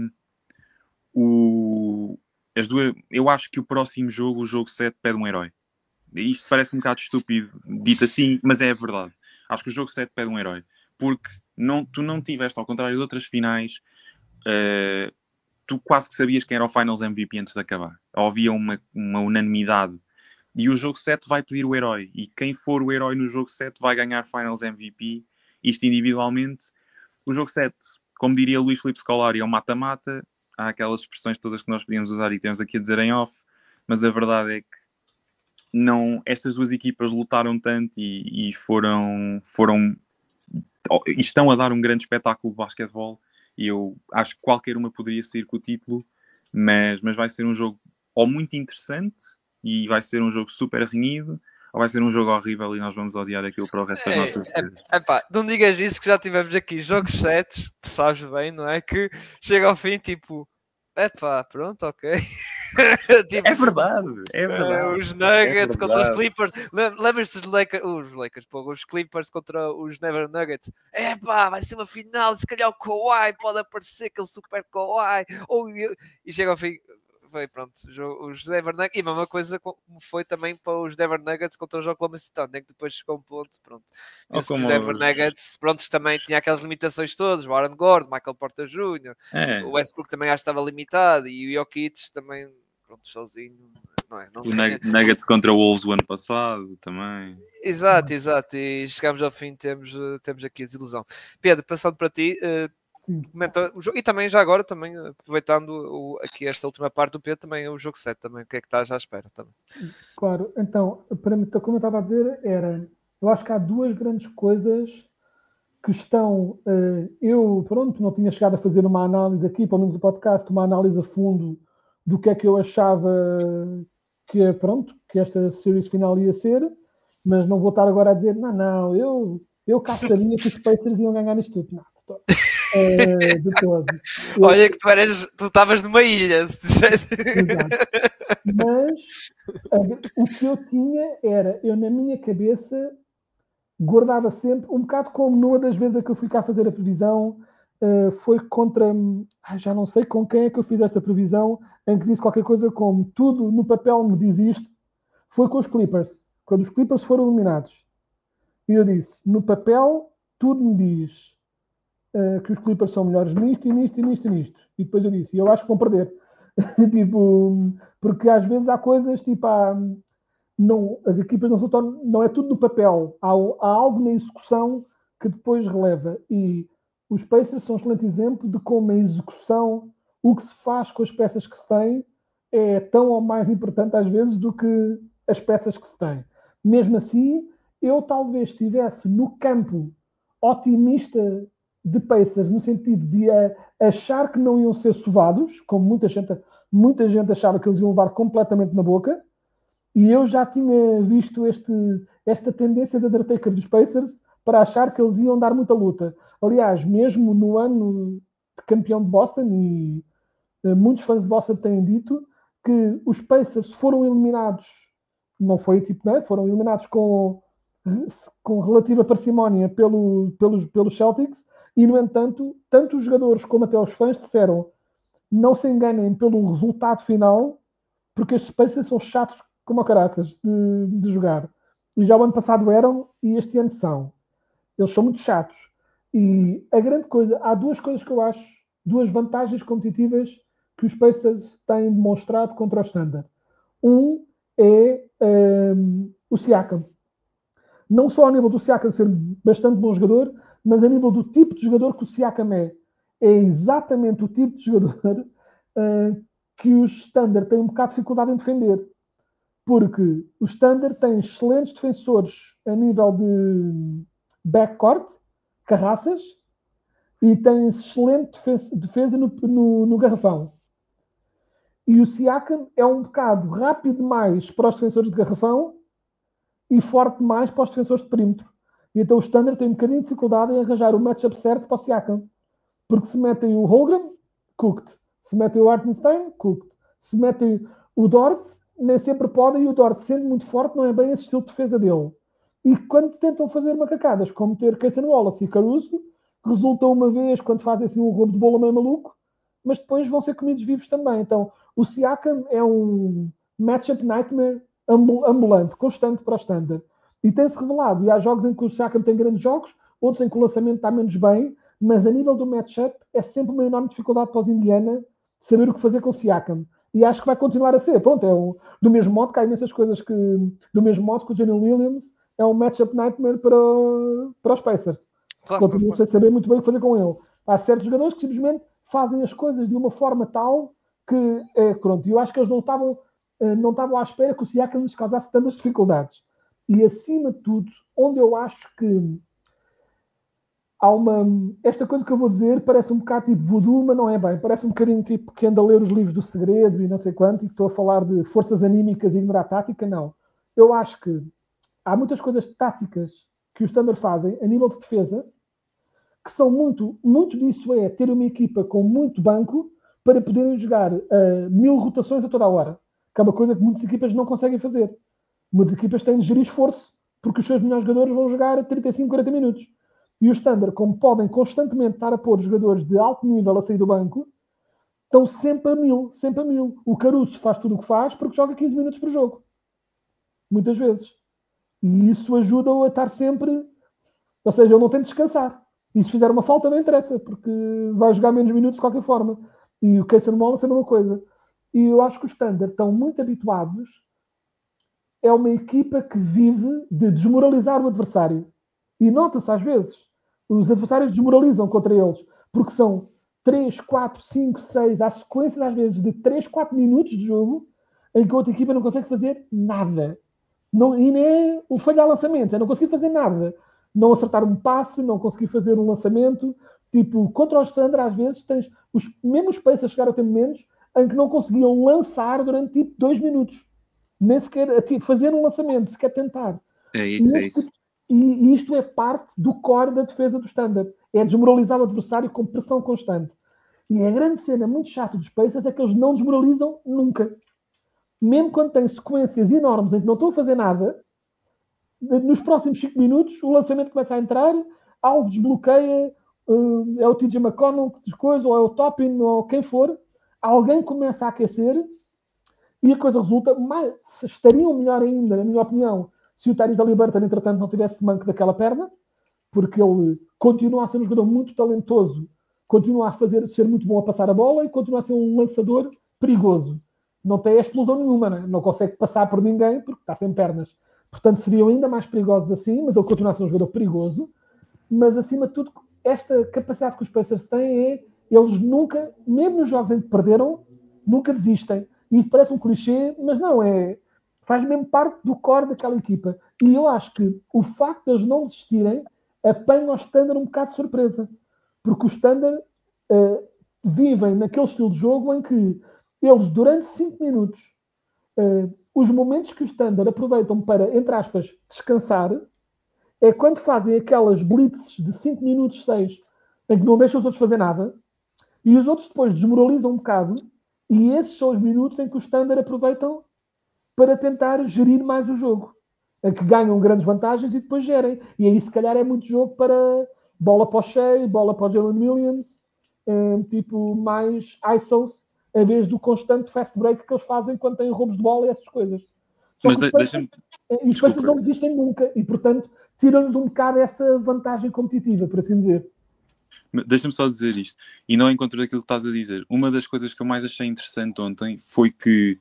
C: eu acho que o próximo jogo, o jogo 7, pede um herói. Isto parece um bocado estúpido, dito assim, mas é a verdade. Acho que o jogo 7 pede um herói. Porque tu não tiveste, ao contrário de outras finais, tu quase que sabias quem era o Finals MVP antes de acabar. Havia uma unanimidade. E o jogo 7 vai pedir o herói. E quem for o herói no jogo 7 vai ganhar Finals MVP. Isto individualmente. O jogo 7, como diria Luís Filipe Scolari, é um mata-mata. Há aquelas expressões todas que nós podíamos usar e temos aqui a dizer em off. Mas a verdade é que estas duas equipas lutaram tanto e estão a dar um grande espetáculo de basquetebol. E eu acho que qualquer uma poderia sair com o título. Mas vai ser um jogo ou muito interessante e vai ser um jogo super renhido, ou vai ser um jogo horrível e nós vamos odiar aquilo para o resto das nossas vidas.
A: Não digas isso, que já tivemos aqui jogos 7, tu sabes bem, não é? Que chega ao fim, tipo, pronto, ok.
C: Tipo, é verdade.
A: Os Nuggets contra os Clippers. Lembras-te dos os Clippers contra os Never Nuggets? Vai ser uma final, se calhar o Kawhi pode aparecer, aquele super Kawhi. E chega ao fim, foi pronto, os Denver Nuggets, e a mesma coisa como foi também para os Denver Nuggets contra os Oklahoma City Thunder, que depois chegou um ponto, pronto. Os Denver Nuggets, pronto, também tinha aquelas limitações todas, o Aaron Gordon, Michael Porter Jr., o Westbrook também acho que estava limitado, e o Jokic também, pronto, sozinho, não é?
C: Nuggets contra o Wolves o ano passado, também.
A: Exato, e chegamos ao fim, temos aqui a desilusão. Pedro, passando para ti... comenta o jogo, e também já agora, também aproveitando aqui esta última parte do Pedro, também o jogo 7 também, o que é que estás à espera também?
B: Claro, então, para mim, como eu estava a dizer, eu acho que há duas grandes coisas que estão, eu, pronto, não tinha chegado a fazer uma análise aqui, pelo menos no podcast, uma análise a fundo do que é que eu achava que esta series final ia ser, mas não vou estar agora a dizer, eu cá sabia que os Pacers iam ganhar isto tudo, não. De todo.
A: Olha que tu estavas numa ilha.
B: Exato. Mas o que eu tinha era, eu na minha cabeça guardava sempre, um bocado como numa das vezes que eu fui cá fazer a previsão, foi contra, já não sei com quem é que eu fiz esta previsão, em que disse qualquer coisa como tudo no papel me diz isto, foi com os Clippers, quando os Clippers foram eliminados. E eu disse, no papel tudo me diz que os Clippers são melhores nisto. E depois eu disse, eu acho que vão perder. Tipo, porque às vezes há coisas, tipo, as equipas não é tudo no papel. Há algo na execução que depois releva. E os Pacers são um excelente exemplo de como a execução, o que se faz com as peças que se tem, é tão ou mais importante às vezes do que as peças que se tem. Mesmo assim, eu talvez estivesse no campo otimista de Pacers, no sentido de achar que não iam ser sovados, como muita gente achava que eles iam levar completamente na boca, e eu já tinha visto esta tendência de undertaker dos Pacers para achar que eles iam dar muita luta. Aliás, mesmo no ano de campeão de Boston, e muitos fãs de Boston têm dito que os Pacers foram eliminados, não foi tipo, não é? Foram eliminados com com relativa parcimónia pelos Celtics, e, no entanto, tanto os jogadores como até os fãs disseram: não se enganem pelo resultado final, porque estes Pacers são chatos como a caraças de jogar. E já o ano passado eram, e este ano são. Eles são muito chatos. E a grande coisa, há duas coisas que eu acho, duas vantagens competitivas que os Pacers têm demonstrado contra o Standard. Um é o Siakam. Não só a nível do Siakam ser bastante bom jogador, mas a nível do tipo de jogador que o Siakam é. É exatamente o tipo de jogador que o Standard tem um bocado de dificuldade em defender. Porque o Standard tem excelentes defensores a nível de backcourt, carraças, e tem excelente defesa no garrafão. E o Siakam é um bocado rápido demais para os defensores de garrafão e forte demais para os defensores de perímetro. E então o Standard tem um bocadinho de dificuldade em arranjar o matchup certo para o Siakam. Porque se metem o Holmgren, cooked. Se metem o Hartenstein, cooked. Se metem o Dort, nem sempre podem, e o Dort, sendo muito forte, não é bem esse estilo de defesa dele. E quando tentam fazer macacadas, como ter Cason Wallace e Caruso, resulta uma vez quando fazem assim um roubo de bola meio maluco, mas depois vão ser comidos vivos também. Então, o Siakam é um matchup nightmare ambulante, constante para o Standard. E tem-se revelado, e há jogos em que o Siakam tem grandes jogos, outros em que o lançamento está menos bem, mas a nível do matchup é sempre uma enorme dificuldade para os Indiana saber o que fazer com o Siakam. E acho que vai continuar a ser. Pronto, do mesmo modo que há imensas coisas que... Do mesmo modo que o Jalen Williams é um matchup nightmare para os Pacers. Continuo sem saber muito bem o que fazer com ele. Há certos jogadores que simplesmente fazem as coisas de uma forma tal que... pronto, eu acho que eles não estavam à espera que o Siakam lhes causasse tantas dificuldades. E, acima de tudo, onde eu acho que há esta coisa que eu vou dizer parece um bocado tipo voodoo, mas não é bem. Parece um bocadinho tipo que anda a ler os livros do segredo e não sei quanto, e que estou a falar de forças anímicas e ignorar tática. Não. Eu acho que há muitas coisas táticas que os Thunder fazem a nível de defesa que são muito disso é ter uma equipa com muito banco para poderem jogar 1000 rotações a toda a hora, que é uma coisa que muitas equipas não conseguem fazer. Muitas equipas têm de gerir esforço porque os seus melhores jogadores vão jogar 35, 40 minutos. E os Thunder, como podem constantemente estar a pôr jogadores de alto nível a sair do banco, estão sempre a 1000, sempre a 1000. O Caruso faz tudo o que faz porque joga 15 minutos por jogo. Muitas vezes. E isso ajuda-o a estar sempre... Ou seja, ele não tem de descansar. E se fizer uma falta, não interessa, porque vai jogar menos minutos de qualquer forma. E o Cason Wallace é a mesma coisa. E eu acho que os Thunder estão muito habituados. É uma equipa que vive de desmoralizar o adversário. E nota-se às vezes, os adversários desmoralizam contra eles, porque são 3, 4, 5, 6, há sequências às vezes de 3, 4 minutos de jogo em que a outra equipa não consegue fazer nada. Não, e nem é o falhar lançamentos, é não conseguir fazer nada. Não acertar um passe, não conseguir fazer um lançamento. Tipo, contra os Thunder às vezes tens os mesmos Pacers a chegar ao tempo menos em que não conseguiam lançar durante tipo 2 minutos. Nem sequer fazer um lançamento, sequer tentar.
C: É isso, é isso.
B: E isto é parte do core da defesa do Standard. É desmoralizar o adversário com pressão constante. E a grande cena muito chata dos Pacers é que eles não desmoralizam nunca. Mesmo quando têm sequências enormes em que não estão a fazer nada, nos próximos 5 minutos o lançamento começa a entrar, algo desbloqueia, é o TJ McConnell, ou é o Toppin, ou quem for, alguém começa a aquecer e a coisa resulta estariam melhor ainda, na minha opinião, se o Tyrese Haliburton, entretanto, não tivesse manco daquela perna, porque ele continua a ser um jogador muito talentoso, continua a ser muito bom a passar a bola e continua a ser um lançador perigoso. Não tem explosão nenhuma, né? Não consegue passar por ninguém porque está sem pernas. Portanto, seriam ainda mais perigosos assim, mas ele continua a ser um jogador perigoso. Mas, acima de tudo, esta capacidade que os Pacers têm é, eles nunca, mesmo nos jogos em que perderam, nunca desistem. E isto parece um clichê, mas não, faz mesmo parte do core daquela equipa. E eu acho que o facto de eles não desistirem apanha o Standard um bocado de surpresa. Porque os Standard vivem naquele estilo de jogo em que eles, durante 5 minutos, os momentos que os Standard aproveitam para, entre aspas, descansar, é quando fazem aquelas blitzes de 5 minutos, 6, em que não deixam os outros fazer nada, e os outros depois desmoralizam um bocado, e esses são os minutos em que os Standard aproveitam para tentar gerir mais o jogo. que ganham grandes vantagens e depois gerem. E aí, se calhar, é muito jogo para bola para o Shea, bola para o Jalen Williams, tipo mais ISOs, em vez do constante fast break que eles fazem quando têm roubos de bola e essas coisas. Só
C: Mas
B: que
C: deixa-me...
B: e os Pacers não desistem nunca e, portanto, tiram-lhe de um bocado essa vantagem competitiva, por assim dizer.
C: Deixa-me só dizer isto, e não encontro aquilo que estás a dizer. Uma das coisas que eu mais achei interessante ontem foi que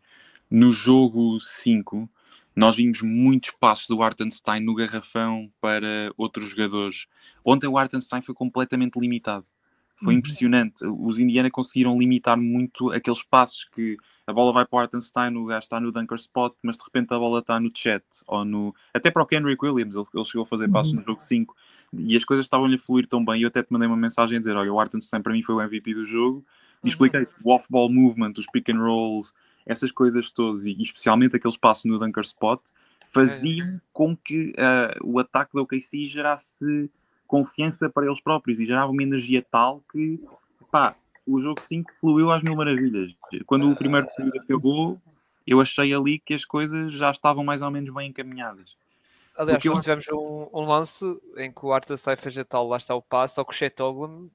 C: no jogo 5 nós vimos muitos passos do Hartenstein no garrafão para outros jogadores. Ontem o Hartenstein foi completamente limitado. Foi impressionante. Os Indiana conseguiram limitar muito aqueles passos que a bola vai para o Hartenstein, o gajo está no dunker spot, mas de repente a bola está no chat. Ou no... Até para o Kenrich Williams, ele chegou a fazer passos no jogo 5. E as coisas estavam-lhe a fluir tão bem. Eu até te mandei uma mensagem a dizer, olha, o Hartenstein para mim foi o MVP do jogo. E expliquei o off-ball movement, os pick and rolls, essas coisas todas, e especialmente aqueles passos no dunker spot, faziam com que o ataque do OKC gerasse confiança para eles próprios e gerava uma energia tal que, pá, o jogo 5 fluiu às mil maravilhas. Quando o primeiro período acabou, eu achei ali que as coisas já estavam mais ou menos bem encaminhadas.
A: Aliás, nós tivemos um lance em que o Hartenstein fez a tal, lá está o passo, ao que o Chetoglu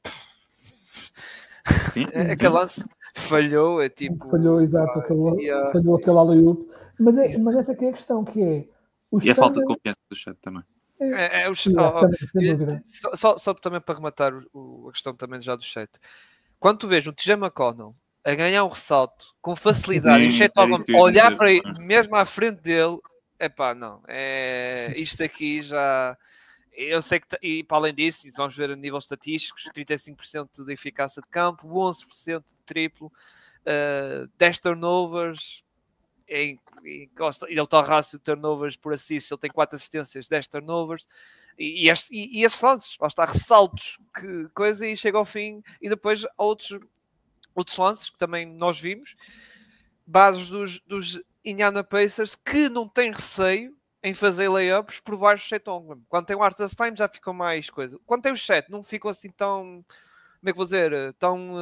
A: aquele lance falhou, é tipo...
B: Falhou, exato, falhou aquele alley-oop. Mas essa que é a questão, que é...
C: E a falta de confiança do Chet também.
A: Só também para rematar a questão também já do Chet. Quando tu vês o TJ McConnell a ganhar um ressalto com facilidade e o Chet olhar para ele, mesmo à frente dele, epá, não. Isto aqui já... Eu sei que, e para além disso, vamos ver a nível estatísticos, 35% de eficácia de campo, 11% de triplo, 10 turnovers, ele está ao rácio de turnovers por assist, ele tem 4 assistências, 10 turnovers, e esses lances, lá está, ressaltos, que coisa, e chega ao fim, e depois outros lances que também nós vimos, bases dos Indiana Pacers, que não têm receio em fazer layups por baixo do Chet Holmgren. Quando tem o Hartenstein já ficam mais coisa. Quando tem o Chet, não ficam assim tão, como é que vou dizer, tão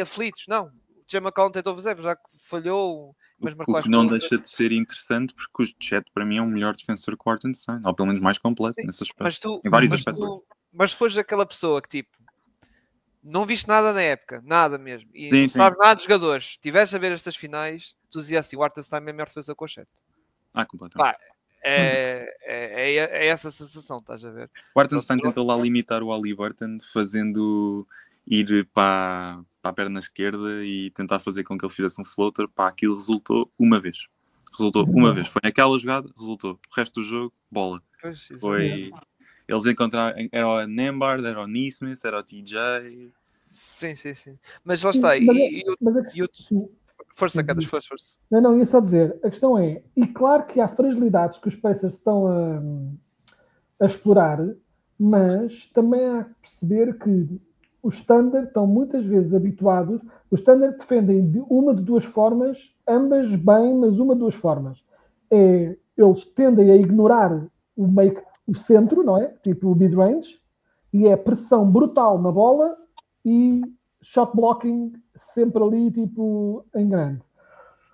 A: aflitos. Não, o Jay McCollum tentou fazer, já que falhou, mas marcou
C: o que não deixa de ser interessante, porque o Chet para mim é um melhor defensor que o Hartenstein, ou pelo menos mais completo nesse aspecto. Em vários aspectos.
A: Mas se fores aquela pessoa que tipo não viste nada na época, nada mesmo, e
C: sim,
A: não sabes nada dos jogadores, estivesse a ver estas finais, tu dizias assim, o Hartenstein é a melhor defesa com o Chet.
C: Completamente.
A: É essa sensação, estás a ver?
C: O Hartenstein tentou lá limitar o Haliburton, fazendo ir para a perna esquerda e tentar fazer com que ele fizesse um floater. Aquilo resultou uma vez. Foi naquela jogada, resultou. O resto do jogo, bola. Foi... Eles encontraram... Era o Nembhard, era o Neesmith, era o TJ...
A: Sim. Mas lá está. Força, Cadas, força.
B: Não, ia só dizer, a questão é, e claro que há fragilidades que os Pacers estão a explorar, mas também há que perceber que os Standard estão muitas vezes habituados, os Standard defendem de uma de duas formas, ambas bem, mas uma de duas formas. Eles tendem a ignorar o centro, não é? Tipo o mid-range, e é pressão brutal na bola e shot blocking sempre ali, tipo, em grande.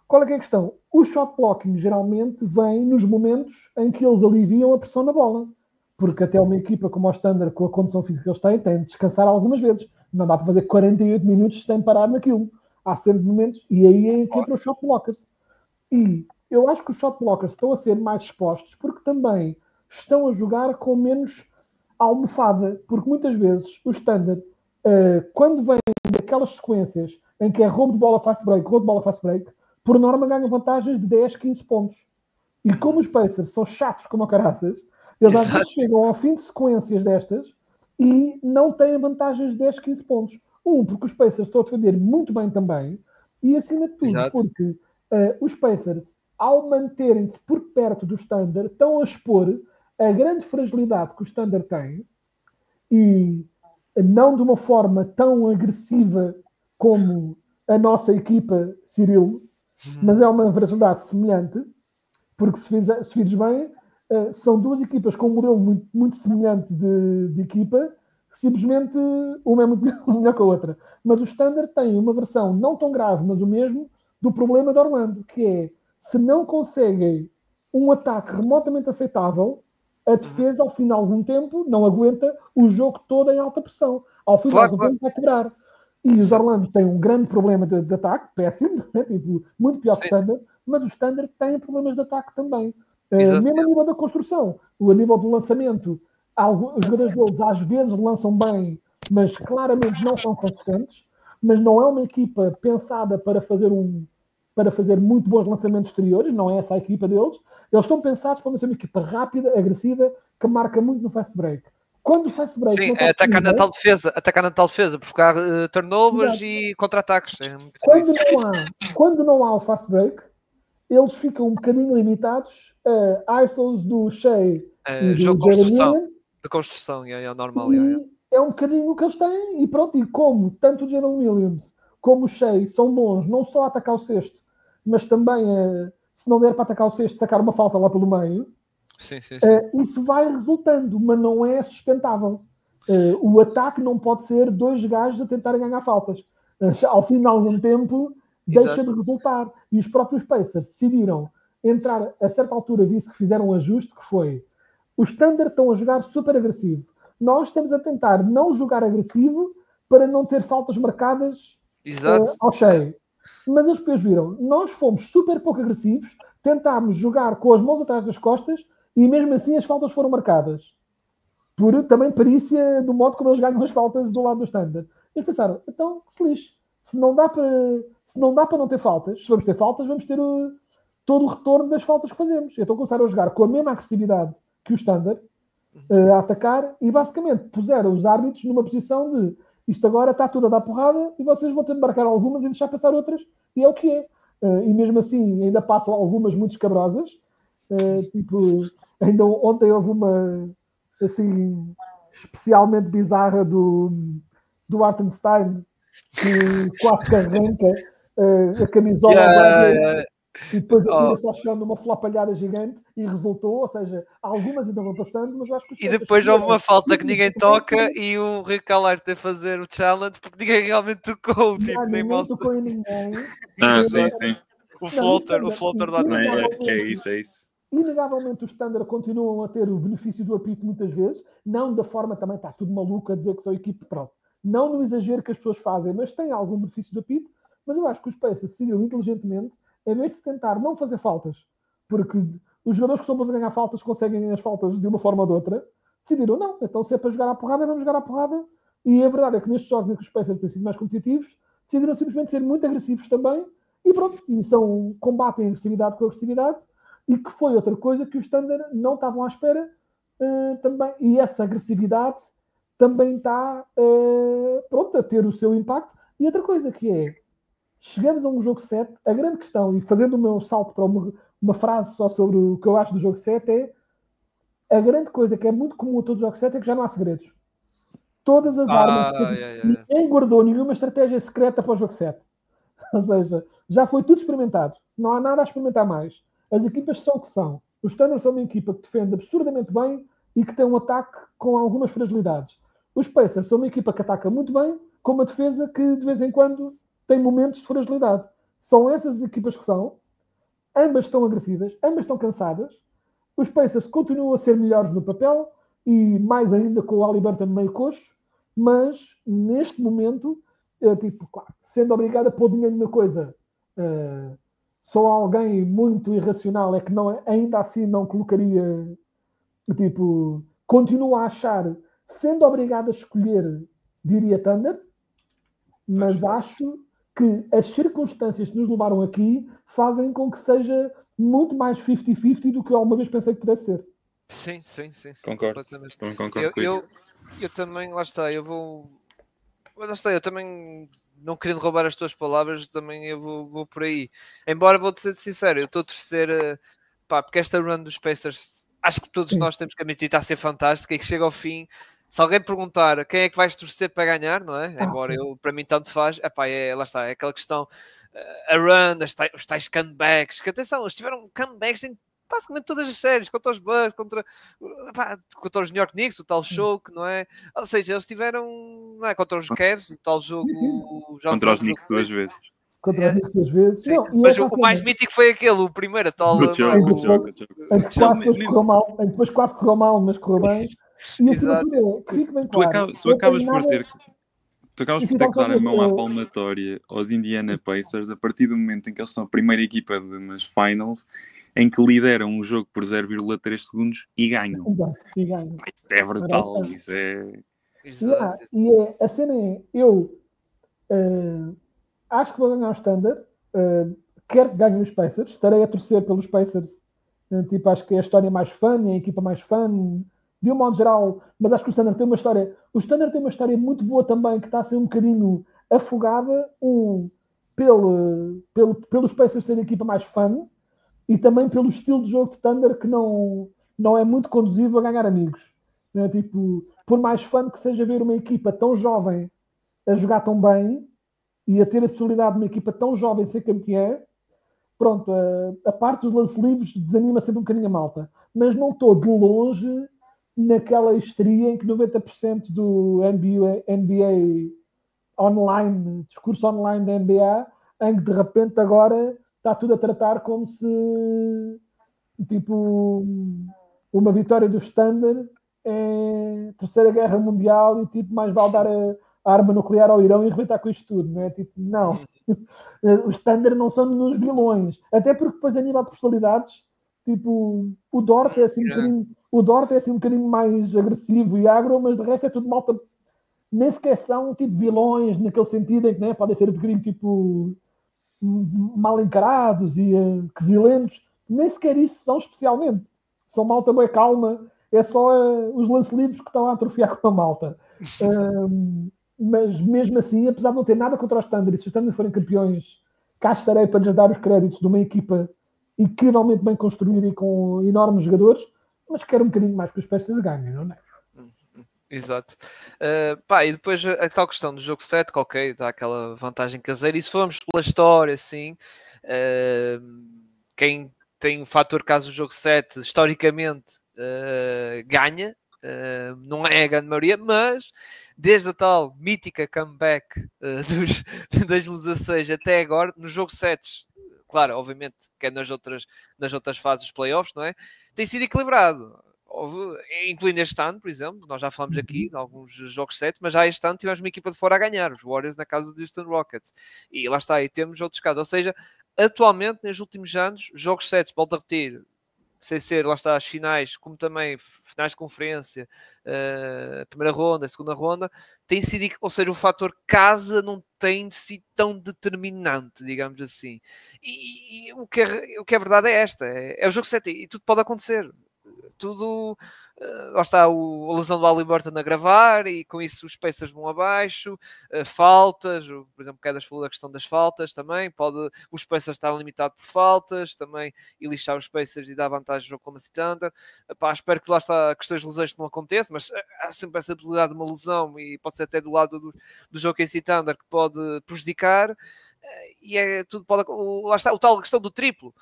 B: Qual é que é a questão? O shot blocking geralmente vem nos momentos em que eles aliviam a pressão na bola. Porque até uma equipa como o Standard, com a condição física que eles têm, tem de descansar algumas vezes. Não dá para fazer 48 minutos sem parar naquilo. Há sempre momentos, e aí é que entram os shot blockers. E eu acho que os shot blockers estão a ser mais expostos porque também estão a jogar com menos almofada. Porque muitas vezes o Standard, quando vem daquelas sequências em que é roubo de bola fast break, por norma ganham vantagens de 10, 15 pontos. E como os Pacers são chatos como a caraças, eles às vezes chegam ao fim de sequências destas e não têm vantagens de 10, 15 pontos. Porque os Pacers estão a defender muito bem também, e acima de tudo, porque os Pacers, ao manterem-se por perto do Standard, estão a expor a grande fragilidade que o Standard tem, e não de uma forma tão agressiva como a nossa equipa, Cirilo, mas é uma fragilidade semelhante, porque se vires bem, são duas equipas com um modelo muito, muito semelhante de equipa, simplesmente uma é muito melhor que a outra. Mas o Standard tem uma versão não tão grave, mas o mesmo, do problema de Orlando, que é, se não conseguem um ataque remotamente aceitável, a defesa, ao fim de algum tempo, não aguenta o jogo todo em alta pressão. Ao fim de algum tempo vai quebrar. E os Orlando têm um grande problema de ataque, péssimo, né? Tipo, muito pior que o Thunder, mas os Thunder têm problemas de ataque também. Mesmo a nível da construção, a nível do lançamento, os jogadores deles às vezes lançam bem, mas claramente não são consistentes. Mas não é uma equipa pensada para fazer muito bons lançamentos exteriores, não é essa a equipa deles. Eles estão pensados para ser uma equipa rápida, agressiva, que marca muito no fast break. Quando o fast break...
A: Sim, é atacar na tal defesa, provocar turnovers e contra-ataques.
B: Quando não há o fast break, eles ficam um bocadinho limitados a ISOs do Shea e do Jalen Williams.
A: De construção, é normal.
B: É um bocadinho o que eles têm, e pronto, e como tanto o Jalen Williams como o Shea são bons, não só a atacar o cesto, mas também, se não der para atacar o cesto, sacar uma falta lá pelo meio,
A: sim.
B: Isso vai resultando, mas não é sustentável. O ataque não pode ser 2 gajos a tentar ganhar faltas. Ao fim de algum tempo, deixa de resultar. E os próprios Pacers decidiram entrar, a certa altura, disse que fizeram um ajuste, que foi: os Thunder estão a jogar super agressivo. Nós estamos a tentar não jogar agressivo para não ter faltas marcadas ao cheio. Mas eles depois viram, nós fomos super pouco agressivos, tentámos jogar com as mãos atrás das costas e mesmo assim as faltas foram marcadas. Por também perícia do modo como eles ganham as faltas do lado do Thunder. Eles pensaram, então se lixe. Se não dá para não ter faltas, se vamos ter faltas, vamos ter todo o retorno das faltas que fazemos. Então começaram a jogar com a mesma agressividade que os Thunder, a atacar, e basicamente puseram os árbitros numa posição de isto agora está tudo a dar porrada e vocês vão ter de marcar algumas e deixar passar outras, e é o que é. E mesmo assim ainda passam algumas muito escabrosas. Tipo, ainda ontem houve uma assim especialmente bizarra do Hartenstein, que quase que arranca a camisola e depois atira-se ao chão numa flopalhada gigante e resultou, ou seja, algumas ainda vão passando, mas eu acho que...
A: E depois houve uma falta que ninguém toca e o Rick Allard tem a fazer o challenge porque ninguém realmente tocou, tipo, nem
B: ninguém tocou em ninguém.
C: Sim.
A: O floater do
C: Hartenstein. É isso.
B: Inegavelmente os Thunder continuam a ter o benefício do apito muitas vezes, não da forma também, está tudo maluco a dizer que são equipe, pronto. Não no exagero que as pessoas fazem, mas tem algum benefício do apito. Mas eu acho que os Pacers decidiram inteligentemente, em vez de tentar não fazer faltas, porque os jogadores que são bons a ganhar faltas conseguem as faltas de uma forma ou de outra, decidiram, não, então se é para jogar à porrada, vamos jogar à porrada. E a verdade é que nestes jogos em que os Pacers têm sido mais competitivos, decidiram simplesmente ser muito agressivos também, e pronto, e combatem a agressividade com a agressividade, e que foi outra coisa que os Thunder não estavam à espera também, e essa agressividade também está pronto, a ter o seu impacto. E outra coisa que é, chegamos a um jogo 7, a grande questão, e fazendo o meu salto para uma frase só sobre o que eu acho do jogo 7, é a grande coisa que é muito comum a todos os jogos 7 é que já não há segredos. Todas as armas, ninguém guardou nenhuma estratégia secreta para o jogo 7. Ou seja, já foi tudo experimentado. Não há nada a experimentar mais. As equipas são o que são. Os Thunder são uma equipa que defende absurdamente bem e que tem um ataque com algumas fragilidades. Os Pacers são uma equipa que ataca muito bem, com uma defesa que de vez em quando tem momentos de fragilidade. São essas as equipas que são. Ambas estão agressivas, ambas estão cansadas. Os Pacers continuam a ser melhores no papel e mais ainda com o Haliburton meio coxo, mas neste momento, claro, sendo obrigado a pôr dinheiro na coisa, só alguém muito irracional é que ainda assim não colocaria, continua a achar, sendo obrigado a escolher, diria Thunder, mas acho que as circunstâncias que nos levaram aqui fazem com que seja muito mais 50-50 do que eu alguma vez pensei que pudesse ser.
A: Sim.
C: Concordo. Também concordo com isso.
A: Eu também, lá está, eu também, não querendo roubar as tuas palavras, também eu vou por aí. Embora, vou-te ser sincero, eu estou a torcer, porque esta run dos Pacers, acho que todos nós temos que admitir, está a ser fantástica e que chega ao fim. Se alguém perguntar quem é que vais torcer para ganhar, não é? Embora para mim tanto faz, lá está, é aquela questão, a run, os tais comebacks, que atenção, eles tiveram comebacks em basicamente todas as séries, contra os Bucks, contra os New York Knicks, o tal show, que não é? Ou seja, eles tiveram, não é? Contra os Cavs, o tal jogo...
C: Contra os Knicks 2 vezes.
B: contra os Knicks 2 vezes.
A: Sim,
B: Não, e
A: mas
B: essa
A: o mais mítico foi aquele, o primeiro, a tal...
C: Good joke, good joke, good joke.
B: em que quase depois correu mal, em que depois quase correu mal, mas correu bem. E acima de tudo é, que fique bem claro.
C: Tu acabas por ter que
B: só
C: dar a
B: dizer,
C: mão à palmatória aos Indiana Pacers a partir do momento em que eles são a primeira equipa de umas finals em que lideram um jogo por 0,3 segundos e ganham.
B: Exato, e ganham.
C: É brutal, isso é...
A: Exato.
B: A cena é, eu acho que vou ganhar o Standard, quero que ganhem os Pacers, estarei a torcer pelos Pacers, tipo, acho que é a história mais fã, é a equipa mais fã, de um modo geral, mas acho que o Standard tem uma história muito boa também, que está a ser um bocadinho afogada, pelos Pacers serem a equipa mais fã, e também pelo estilo de jogo de Thunder que não é muito conduzido a ganhar amigos. Né? Tipo, por mais fã que seja ver uma equipa tão jovem a jogar tão bem e a ter a possibilidade de uma equipa tão jovem ser campeã, pronto, a parte dos lance livres desanima sempre um bocadinho a malta. Mas não estou de longe naquela histeria em que 90% do NBA online, discurso online da NBA, em que de repente agora está tudo a tratar como se tipo uma vitória do Standard é Terceira Guerra Mundial e tipo mais vale dar a arma nuclear ao Irão e arrebentar com isto tudo, não é? Tipo, não. Os Standard não são nenhum vilões. Até porque depois a nível de personalidades, tipo, o Dort é assim um bocadinho mais agressivo e agro, mas de resto é tudo malta. Nem sequer são tipo vilões naquele sentido em que, né, podem ser um bocadinho tipo mal encarados e quesilentos, nem sequer isso são especialmente. São malta bem calma, é só os lance livres que estão a atrofiar com a malta. Mas mesmo assim, apesar de não ter nada contra os Thunder, e se os Thunder forem campeões, cá estarei para lhes dar os créditos de uma equipa incrivelmente bem construída e com enormes jogadores, mas quero um bocadinho mais que os Pacers ganhem, não é?
A: Exato. E depois a tal questão do jogo 7, que ok, dá aquela vantagem caseira, e se formos pela história, assim, quem tem o fator caso do jogo 7, historicamente, ganha, não é a grande maioria, mas desde a tal mítica comeback dos 2016 até agora, no jogo 7, claro, obviamente, que é nas outras fases dos playoffs, não é? Tem sido equilibrado. Incluindo este ano, por exemplo, nós já falamos aqui de alguns jogos 7, mas já este ano tivemos uma equipa de fora a ganhar, os Warriors na casa do Houston Rockets, e lá está, e temos outros casos, ou seja, atualmente, nos últimos anos, jogos 7, volto a repetir, sem ser, lá está, as finais, como também finais de conferência, primeira ronda, segunda ronda, tem sido, ou seja, o fator casa não tem sido tão determinante, digamos assim. E o que é verdade é esta, é o jogo 7, e tudo pode acontecer. Tudo, lá está a lesão do Haliburton a gravar e com isso os Pacers vão abaixo, faltas, por exemplo, Quedas falou da questão das faltas também, os Pacers estar limitados por faltas também e lixar os Pacers e dar vantagem ao jogo como a Thunder. Espero que lá está questões de lesões que não aconteçam, mas há sempre essa possibilidade de uma lesão e pode ser até do lado do jogo em Thunder que pode prejudicar, e tudo pode, lá está o tal questão do triplo.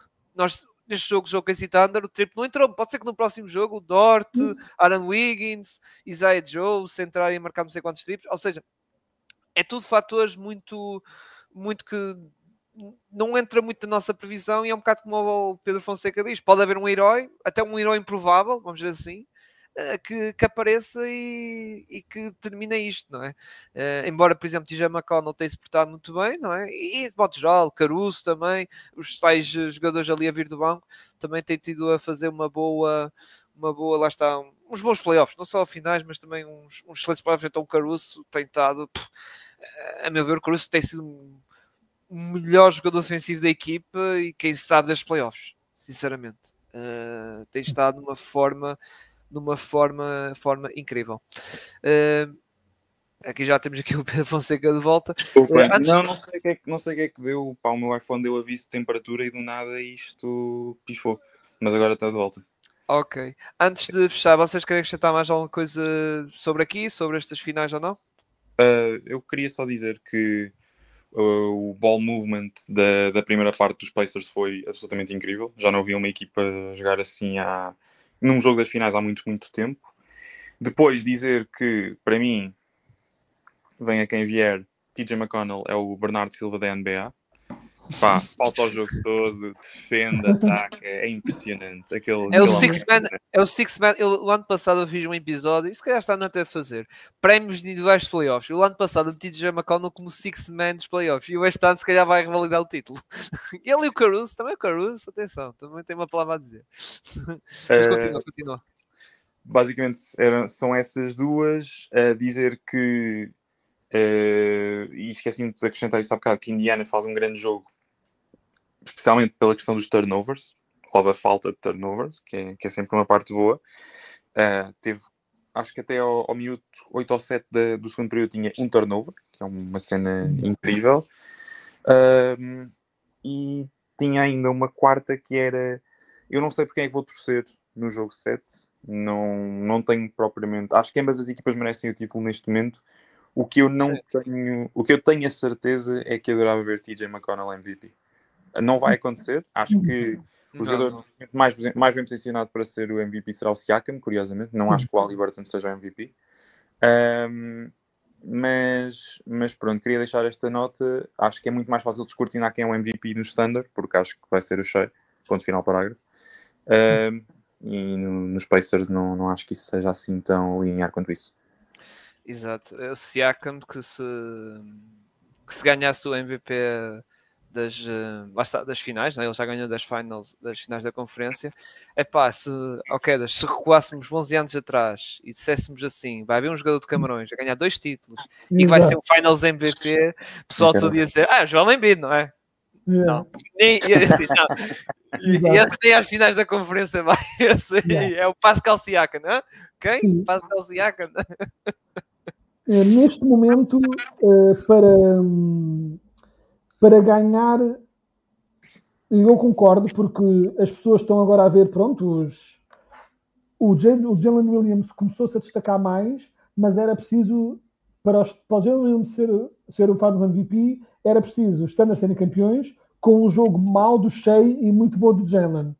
A: Neste jogo Casey Thunder, o triplo não entrou. Pode ser que no próximo jogo o Dort, Aaron Wiggins, Isaiah Joe se entrarem a marcar não sei quantos triplos. Ou seja, é tudo fatores muito que não entra muito na nossa previsão e é um bocado como o Pedro Fonseca diz. Pode haver um herói, até um herói improvável, vamos dizer assim, que apareça e que termine isto, não é? Embora, por exemplo, TJ McConnell tenha se portado muito bem, não é? E de modo geral, Caruso também, os tais jogadores ali a vir do banco, também têm tido a fazer uma boa, lá está, uns bons playoffs, não só finais, mas também uns excelentes playoffs. Então o Caruso tem estado, a meu ver, o Caruso tem sido o melhor jogador ofensivo da equipa e quem sabe das playoffs, sinceramente. Tem estado de uma forma incrível. Aqui já temos aqui o Pedro Fonseca de volta.
C: Não sei o que é que deu. Pá, o meu iPhone deu aviso de temperatura e do nada isto pifou. Mas agora está de volta.
A: Ok. Antes de fechar, vocês querem acrescentar mais alguma coisa sobre estas finais ou não?
C: Eu queria só dizer que o ball movement da primeira parte dos Pacers foi absolutamente incrível. Já não havia uma equipa jogar assim num jogo das finais há muito, muito tempo. Depois dizer que, para mim, venha quem vier, TJ McConnell é o Bernardo Silva da NBA. Pá, falta o jogo todo, defende, ataca, é impressionante.
A: É o Six Man. O ano passado eu fiz um episódio, e se calhar está até a fazer prémios individuais de playoffs. O ano passado eu meti DJ McConnell como Six Man dos playoffs e o este ano se calhar vai revalidar o título. Ele e o Caruso, também o Caruso, atenção, também tem uma palavra a dizer. Mas continua.
C: Basicamente são essas duas a dizer que e esqueci-me de acrescentar isto há bocado, que Indiana faz um grande jogo, especialmente pela questão dos turnovers, ou da falta de turnovers, que é sempre uma parte boa. Teve, acho que até ao minuto 8 ou 7 do segundo período tinha um turnover, que é uma cena incrível. E tinha ainda uma quarta que era... Eu não sei por quem é que vou torcer no jogo 7. Não tenho propriamente... Acho que ambas as equipas merecem o título neste momento. O que eu tenho a certeza é que adorava ver TJ McConnell MVP. Não vai acontecer. Acho que o jogador mais bem posicionado para ser o MVP será o Siakam, curiosamente. Não acho que o Haliburton seja o MVP. Mas pronto, queria deixar esta nota. Acho que é muito mais fácil descortinar quem é o MVP no Standard, porque acho que vai ser o Shea. Ponto final, parágrafo. E nos Pacers não acho que isso seja assim tão linear quanto isso.
A: Exato. O Siakam que se ganhasse o MVP das finais, né? Ele já ganhou das finais da conferência. Se recuássemos 11 anos atrás e disséssemos assim, vai haver um jogador de Camarões a ganhar 2 títulos e que vai ser o Finals MVP, o pessoal todo ia dizer, Joel Embiid, não é? Não. Nem às finais da conferência vai. É o Pascal Siakam, não é? Quem? Sim. Pascal Siakam.
B: Neste momento, para ganhar, eu concordo, porque as pessoas estão agora a ver, pronto, o Jalen Williams começou-se a destacar mais, mas era preciso, para o Jalen Williams ser o Finals MVP, era preciso os Thunder serem campeões com um jogo mau do Shea e muito bom do Jalen.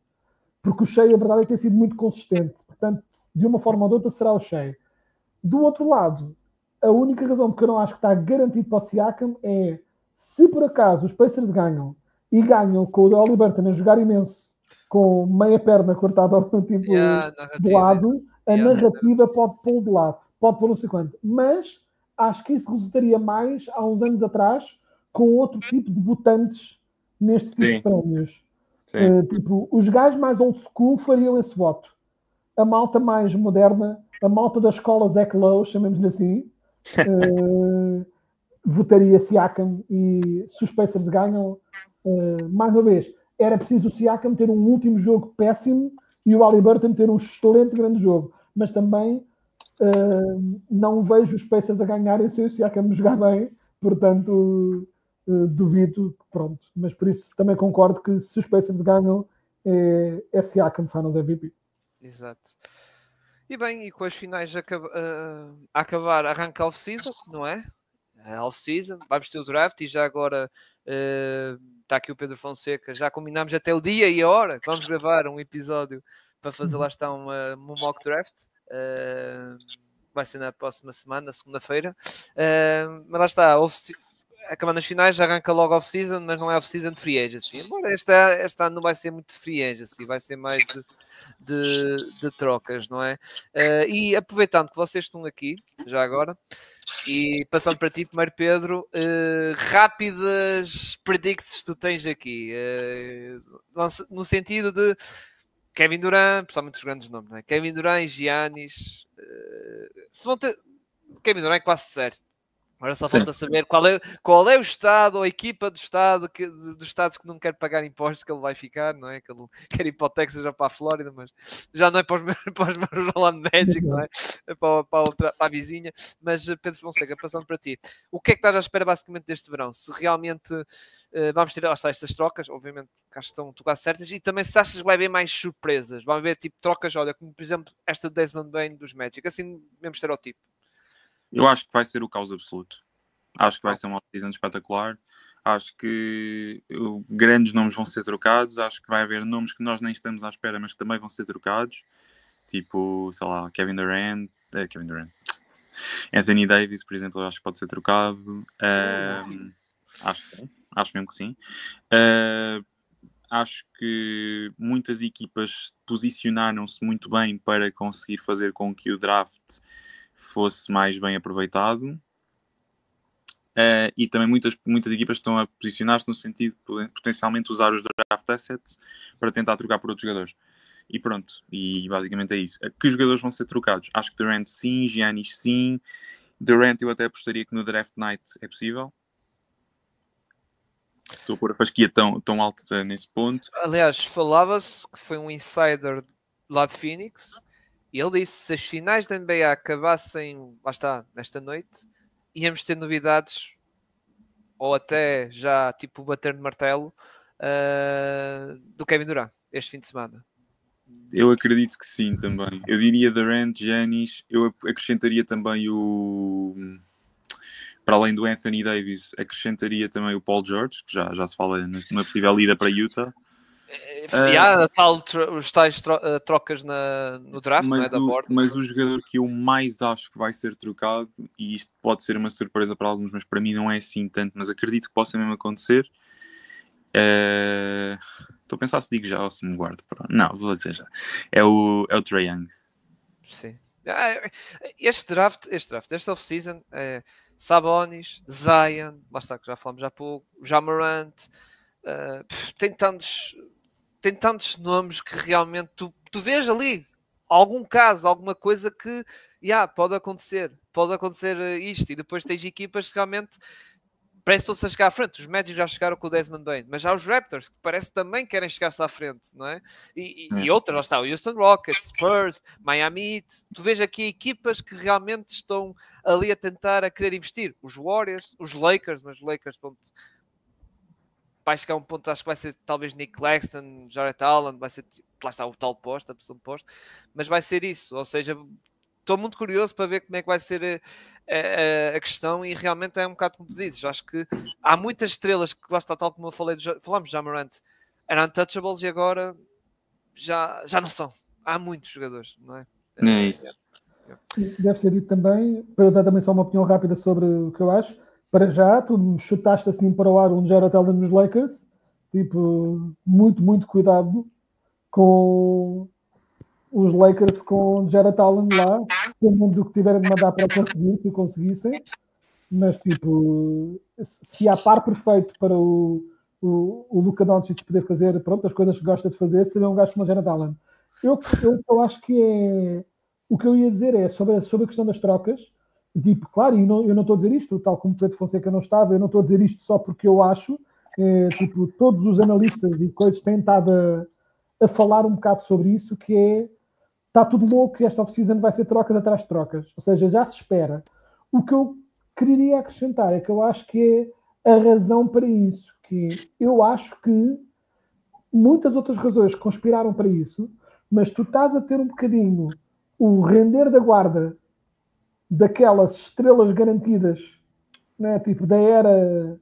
B: Porque o Shea, a verdade é que tem sido muito consistente. Portanto, de uma forma ou de outra, será o Shea. Do outro lado, a única razão porque eu não acho que está garantido para o Siakam é se por acaso os Pacers ganham e ganham com o Haliburton a jogar imenso, com meia perna cortada ao tipo de lado, a narrativa pode pôr de lado, pode pôr não sei quanto. Mas acho que isso resultaria mais há uns anos atrás com outro tipo de votantes neste tipo de prémios. Tipo, os gajos mais old school fariam esse voto. A malta mais moderna, a malta da escola Zach Lowe, chamemos-lhe assim, votaria Siakam. E se os Pacers ganham, mais uma vez, era preciso o Siakam ter um último jogo péssimo e o Haliburton ter um excelente grande jogo, mas também não vejo os Pacers a ganharem sem o Siakam jogar bem, portanto duvido, pronto, mas por isso também concordo que se os Pacers ganham é Siakam Finals MVP.
A: Exato. E bem, e com as finais a acabar, arranca a off-season, não é? A off-season, vamos ter o draft e já agora está aqui o Pedro Fonseca, já combinámos até o dia e a hora que vamos gravar um episódio para fazer lá está um mock draft. Vai ser na próxima semana, segunda-feira. Mas lá está, acabando as finais, já arranca logo off-season, mas não é off-season de free agency. Embora este ano não vai ser muito de free agency, vai ser mais de trocas, não é? E aproveitando que vocês estão aqui, já agora, e passando para ti primeiro, Pedro, rápidas predicts tu tens aqui, no sentido de Kevin Durant, principalmente os grandes nomes, não é? Kevin Durant e Giannis, se vão ter... Kevin Durant é quase certo. Agora só falta saber qual é o estado ou a equipa do estado dos estados que não quer pagar impostos que ele vai ficar, não é? Que ele quer ir para o Texas ou para a Flórida, mas já não é para os meus Orlando Magic, não é? Para a vizinha. Mas Pedro Fonseca, passando para ti, o que é que estás à espera basicamente deste verão? Se realmente vamos ter estas trocas, obviamente que acho que estão quase certas, e também se achas que vai haver mais surpresas, vai haver tipo trocas, olha, como por exemplo esta do Desmond Bane dos Magic, assim mesmo estereotipo.
C: Eu acho que vai ser o caos absoluto. Acho que vai ser uma off-season espetacular. Acho que grandes nomes vão ser trocados. Acho que vai haver nomes que nós nem estamos à espera, mas que também vão ser trocados. Tipo, sei lá, Kevin Durant. Anthony Davis, por exemplo, acho que pode ser trocado. Acho que sim. Acho mesmo que sim. Acho que muitas equipas posicionaram-se muito bem para conseguir fazer com que o draft fosse mais bem aproveitado. E também muitas equipas estão a posicionar-se no sentido de potencialmente usar os draft assets para tentar trocar por outros jogadores. E pronto, e basicamente é isso. Que jogadores vão ser trocados? Acho que Durant sim, Giannis sim. Durant eu até apostaria que no draft night é possível. Estou a pôr a fasquia tão alta nesse ponto.
A: Aliás, falava-se que foi um insider lá de Phoenix e ele disse que se as finais da NBA acabassem, lá está, nesta noite, íamos ter novidades ou até já tipo bater no martelo do Kevin Durant este fim de semana.
C: Eu acredito que sim também. Eu diria Durant, Giannis, eu acrescentaria também para além do Anthony Davis, acrescentaria também o Paul George, que já se fala numa possível ida para Utah.
A: Os tais trocas no draft, não é, da board.
C: Mas o jogador que eu mais acho que vai ser trocado, e isto pode ser uma surpresa para alguns, mas para mim não é assim tanto, mas acredito que possa mesmo acontecer. Estou a pensar se digo já ou se me guardo. Não, vou dizer já. É o Trae Young.
A: Sim. Esta off-season é Sabonis, Zion, lá está, que já falamos há pouco, Ja Morant, tem tantos nomes que realmente tu vês ali algum caso, alguma coisa que pode acontecer isto, e depois tens equipas que realmente parece que estão-se a chegar à frente. Os Magic já chegaram com o Desmond Bane, mas já os Raptors, que parece que também querem chegar-se à frente, não é? E outras, lá está, o Houston Rockets, Spurs, Miami Heat. Tu vês aqui equipas que realmente estão ali a tentar, a querer investir. Os Warriors, os Lakers, mas os Lakers, pronto, vai chegar a um ponto, acho que vai ser talvez Nick Claxton, Jarrett Allen, vai ser, lá está o tal posto, a pressão de posto, mas vai ser isso, ou seja, estou muito curioso para ver como é que vai ser a questão, e realmente é um bocado como tu dizes. Acho que há muitas estrelas que, lá está, tal como eu falei, falamos de Ja Morant, eram untouchables e agora já não são. Há muitos jogadores, não é?
C: É isso.
B: Deve ser dito também, para eu dar também só uma opinião rápida sobre o que eu acho. Para já, tu me chutaste assim para o ar um Jarrett Allen nos Lakers, tipo, muito cuidado com os Lakers com Jarrett Allen lá, dependendo do que tiverem de mandar para conseguir, se o conseguissem. Mas, tipo, se há par perfeito para o Luka Doncic poder fazer, pronto, as coisas que gosta de fazer, seria um gajo como o Jarrett Allen. Eu acho que é... O que eu ia dizer é sobre a questão das trocas. Tipo, claro, e eu não estou a dizer isto, tal como Pedro Fonseca não estava, eu não estou a dizer isto só porque eu acho. Tipo, todos os analistas e coisas têm estado a falar um bocado sobre isso, que é, está tudo louco e esta off-season vai ser trocas atrás de trocas. Ou seja, já se espera. O que eu queria acrescentar é que eu acho que é a razão para isso, que eu acho que muitas outras razões conspiraram para isso, mas tu estás a ter um bocadinho o render da guarda daquelas estrelas garantidas, né? Tipo da era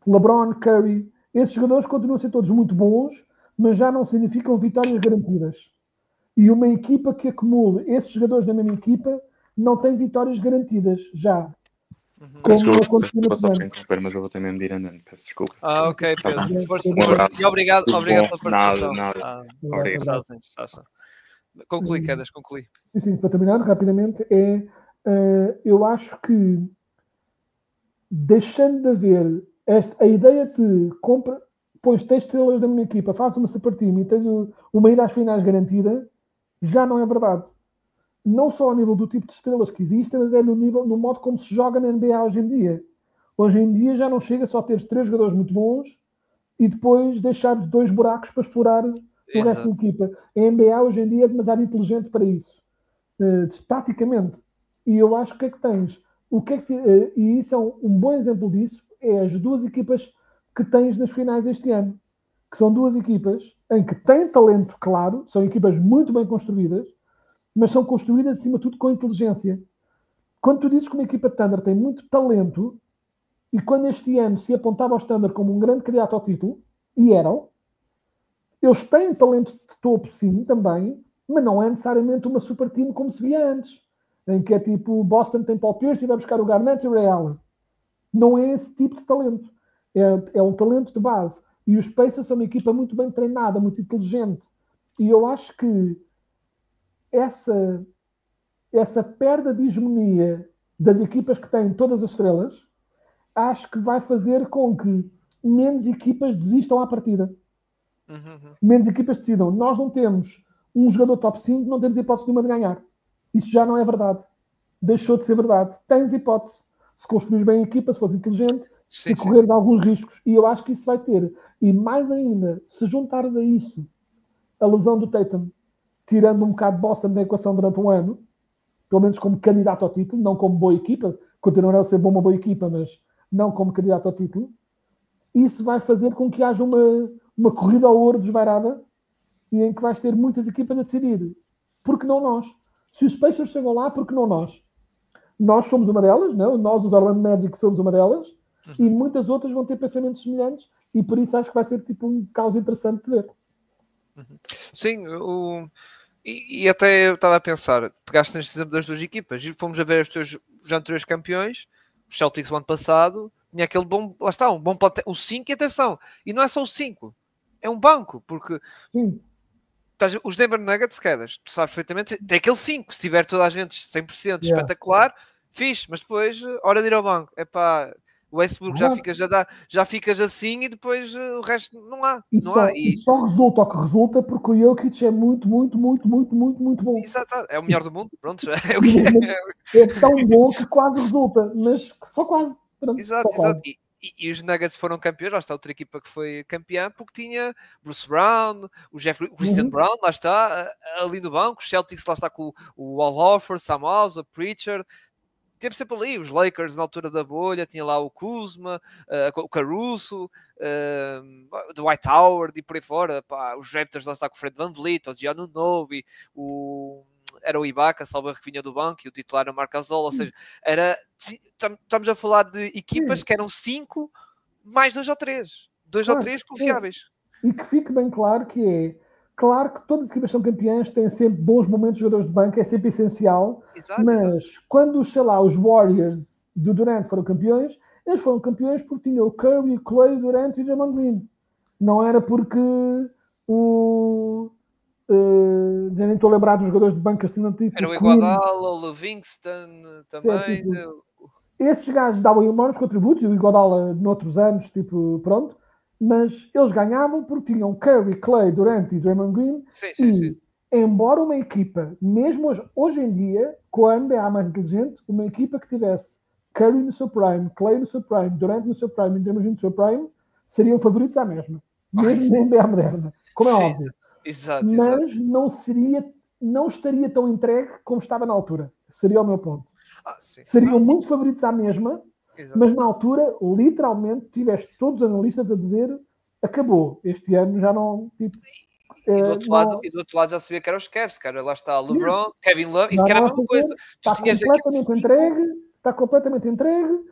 B: LeBron, Curry. Esses jogadores continuam a ser todos muito bons, mas já não significam vitórias garantidas. E uma equipa que acumule esses jogadores na mesma equipa não tem vitórias garantidas já.
C: Mas eu vou ter mesmo de ir andando. Peço desculpa.
A: Ok, Pedro.
C: Um
A: obrigado pela participação.
C: Obrigado.
A: Conclui, Quedas, conclui.
B: Sim, para terminar rapidamente, eu acho que deixando de haver a ideia de compra, pões 3 estrelas da minha equipa, faz uma super team e tens uma ida às finais garantida, já não é verdade. Não só ao nível do tipo de estrelas que existem, mas é no modo como se joga na NBA hoje em dia. Hoje em dia já não chega só a ter 3 jogadores muito bons e depois deixar 2 buracos para explorar o resto da equipa. A NBA hoje em dia é demasiado inteligente para isso. Taticamente. E eu acho que é que tens. E isso é um bom exemplo disso, é as 2 equipas que tens nas finais este ano. Que são 2 equipas em que têm talento, claro, são equipas muito bem construídas, mas são construídas, acima de tudo, com inteligência. Quando tu dizes que uma equipa de Thunder tem muito talento, e quando este ano se apontava aos Thunder como um grande candidato ao título, e eram, eles têm talento de topo, sim, também, mas não é necessariamente uma super time como se via antes, em que é tipo, Boston tem Paul Pierce e vai buscar o Garnett e o Ray Allen. Não é esse tipo de talento. É um talento de base. E os Pacers são uma equipa muito bem treinada, muito inteligente. E eu acho que essa perda de hegemonia das equipas que têm todas as estrelas, acho que vai fazer com que menos equipas desistam à partida. Menos equipas decidam. Nós não temos um jogador top 5, não temos hipótese nenhuma de ganhar. Isso já não é verdade. Deixou de ser verdade. Tens hipótese. Se construís bem a equipa, se fores inteligente, se correres alguns riscos. E eu acho que isso vai ter. E mais ainda, se juntares a isso a lesão do Tatum, tirando um bocado de Boston da equação durante um ano, pelo menos como candidato ao título, não como boa equipa, continuará a ser uma boa equipa, mas não como candidato ao título, isso vai fazer com que haja uma corrida ao ouro desvairada e em que vais ter muitas equipas a decidir. Por que não nós? Se os Pacers chegam lá, por que não nós? Nós somos uma delas, não? Nós, os Orlando Magic, somos uma delas, e muitas outras vão ter pensamentos semelhantes, e por isso acho que vai ser tipo um caos interessante de ver.
A: Sim, e até eu estava a pensar, pegaste neste exemplo das duas equipas, e fomos a ver os teus já anteriores campeões, os Celtics o ano passado, tinha aquele bom, lá está, um bom plantel, o 5, e atenção, e não é só o 5, é um banco, porque os Denver Nuggets, quedas, tu sabes perfeitamente, tem aquele 5, se tiver toda a gente 100% espetacular, fixe, mas depois, hora de ir ao banco, é pá, o Westbrook já ficas assim e depois o resto não há.
B: E só resulta o que resulta porque o Jokic é muito bom.
A: Exato, é o melhor do mundo, pronto, é o que é.
B: É tão bom que quase resulta, mas só quase. Pronto,
A: exato.
B: Quase.
A: E os Nuggets foram campeões, lá está outra equipa que foi campeã, porque tinha Bruce Brown, o Christian Brown, lá está, ali no banco, os Celtics, lá está com o Al Horford, Sam Hauser, Pritchard, teve sempre ali, os Lakers na altura da bolha, tinha lá o Kuzma, o Caruso, o Dwight Howard e por aí fora, pá, os Raptors lá está com o Fred VanVleet, o Giannu Nobi, era o Ibaka, salva que vinha do banco, e o titular era o Marc Gasol, ou seja, estamos a falar de equipas que eram 5 mais 2 ou 3 confiáveis.
B: E que fique bem claro que claro que todas as equipas são campeãs, têm sempre bons momentos de jogadores de banco, é sempre essencial, mas quando, sei lá, os Warriors do Durant foram campeões, eles foram campeões porque tinham o Curry, o Clay, o Durant e o Draymond Green. Não era porque já nem estou a lembrar dos jogadores de banco que tinham tipo.
A: Era o Iguodala, o Livingston também.
B: Esses gajos davam enormes contributos, e o Iguodala noutros anos, tipo, pronto. Mas eles ganhavam porque tinham Curry, Clay, Durant e Draymond Green.
A: Sim.
B: Embora uma equipa, mesmo hoje em dia, com a NBA mais inteligente, uma equipa que tivesse Curry no seu prime, Clay no seu prime, Durant no seu prime e Draymond Green no seu prime, seriam favoritos à mesma. Mesmo na NBA moderna. Como é óbvio.
A: Exato.
B: Mas não estaria tão entregue como estava na altura. Seria o meu ponto. Seriam muito favoritos à mesma. Exato. Mas na altura, literalmente, tiveste todos os analistas a dizer acabou, este ano já não... Tipo,
A: e do outro lado já sabia que era os Cavs, cara. Lá está LeBron, Kevin Love, e que era a mesma coisa.
B: Está completamente entregue,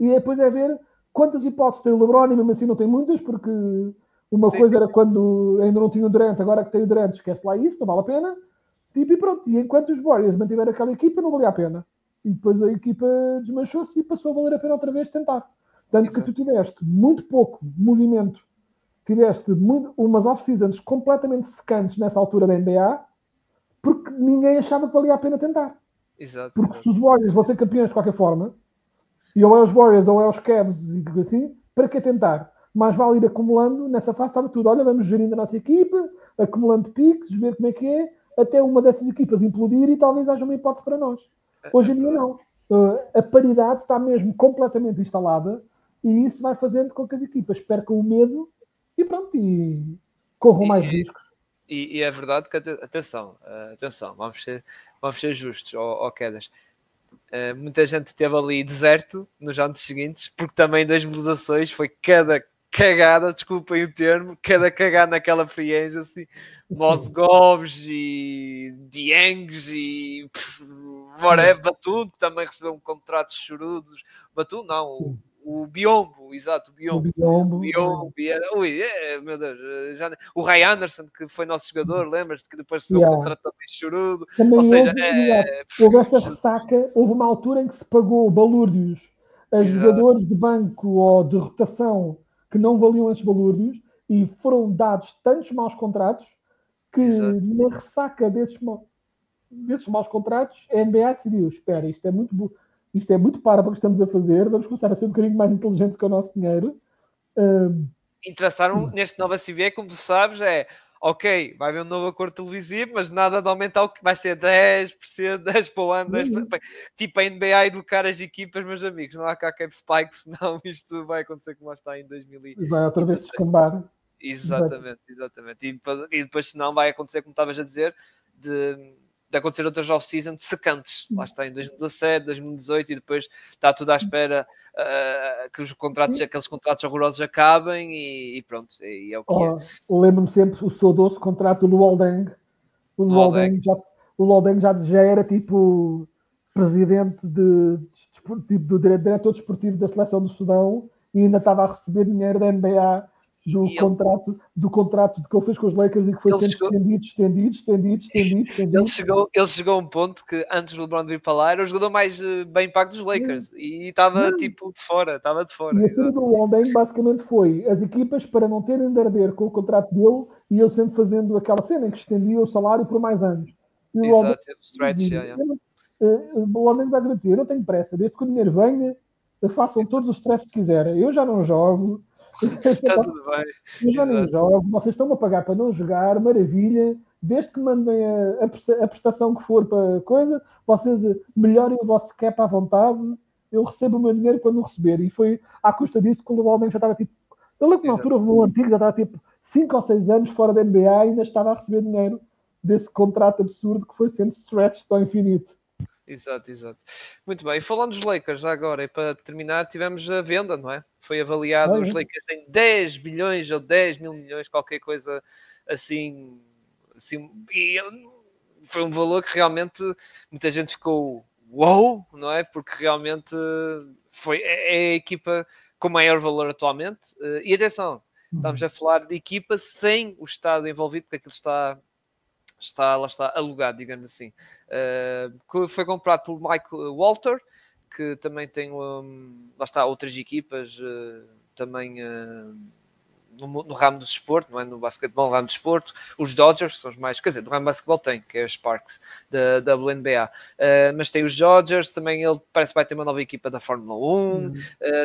B: e depois é ver quantas hipóteses tem o LeBron, e mesmo assim não tem muitas, porque uma coisa era quando ainda não tinha o Durant, agora que tem o Durant, esquece lá isso, não vale a pena. Tipo, e pronto, e enquanto os Warriors mantiveram aquela equipa, não valia a pena. E depois a equipa desmanchou-se e passou a valer a pena outra vez tentar. Tanto que tu tiveste muito pouco movimento, tiveste umas off-seasons completamente secantes nessa altura da NBA, porque ninguém achava que valia a pena tentar.
A: Exato.
B: Porque se os Warriors vão ser campeões de qualquer forma, e ou é os Warriors ou é os Cavs, e digo assim, para que tentar? Mais vale ir acumulando, nessa fase estava tudo. Olha, vamos gerindo a nossa equipa, acumulando piques, ver como é que é, até uma dessas equipas implodir e talvez haja uma hipótese para nós. Hoje em dia não. A paridade está mesmo completamente instalada e isso vai fazendo com que as equipas percam o medo e pronto, e corram mais riscos.
A: E é verdade que, atenção, vamos ser justos, ó Quedas. Muita gente teve ali deserto nos anos seguintes, porque também das mobilizações foi cada cagada, desculpem o termo, cada cagada naquela free agency, Mozgovs e Diengs e whatever, Batum, que também recebeu um contrato de chorudos, Batum não, o Biombo, exato, o Biombo, meu Deus, o Ray Anderson, que foi nosso jogador, lembras-te que depois recebeu um contrato também chorudo,
B: também ou seja, houve essa ressaca, houve uma altura em que se pagou balúrdios a jogadores de banco ou de rotação que não valiam esses valores e foram dados tantos maus contratos que na ressaca desses maus contratos a NBA decidiu, espera, isto é muito para o que estamos a fazer, vamos começar a ser um bocadinho mais inteligentes com o nosso dinheiro.
A: Interessaram neste nova CBA, como tu sabes, ok, vai haver um novo acordo televisivo, mas nada de aumentar o que vai ser 10%, 10 para o ano, 10%, tipo a NBA educar as equipas, meus amigos, não há cá cap spike, senão isto vai acontecer como lá está em 2000.
B: Vai outra vez descambar.
A: Exatamente. E depois, senão, vai acontecer, como estavas a dizer, de acontecer outras off-season secantes. Lá está em 2017, 2018 e depois está tudo à espera que aqueles contratos horrorosos acabem e pronto, e é o que é.
B: Lembro-me sempre o saudoso contrato do Luol-Deng. O Luol-Deng já era tipo presidente do diretor desportivo da seleção do Sudão e ainda estava a receber dinheiro da NBA do contrato que ele fez com os Lakers e que foi sendo estendido.
A: Ele chegou a um ponto que antes do LeBron vir para lá era o jogador mais bem pago dos Lakers e estava tipo de fora.
B: E a cena do Luol-Deng basicamente foi as equipas para não terem de arder com o contrato dele e ele sempre fazendo aquela cena em que estendia o salário por mais anos. E
A: o
B: Luol-Deng basicamente dizia, eu não tenho pressa, desde que o dinheiro venha, façam todos os stresses que quiserem. Eu já não jogo.
A: Está tudo bem.
B: Eu já nem jogo, vocês estão a pagar para não jogar, maravilha. Desde que mandem a prestação que for para a coisa, vocês melhorem o vosso cap à vontade. Eu recebo o meu dinheiro quando o receber. E foi à custa disso que o Luol-Deng já estava tipo. Eu lembro que na altura o meu antigo já estava tipo 5 ou 6 anos fora da NBA e ainda estava a receber dinheiro desse contrato absurdo que foi sendo stretched ao infinito.
A: Exato. Muito bem. E falando dos Lakers agora, e para terminar, tivemos a venda, não é? Foi avaliado os Lakers em 10 bilhões ou 10 mil milhões, qualquer coisa assim. E foi um valor que realmente muita gente ficou uou, não é? Porque realmente é a equipa com maior valor atualmente. E atenção, estamos a falar de equipa sem o Estado envolvido, porque aquilo lá está alugado, digamos assim. Que foi comprado por Mike Walter, que também tem lá está outras equipas também no ramo do desporto, não é? No basquetebol, no ramo do desporto, os Dodgers são os mais, quer dizer, no ramo do basquetebol tem, que é os Sparks da WNBA, mas tem os Dodgers, também ele parece que vai ter uma nova equipa da Fórmula 1,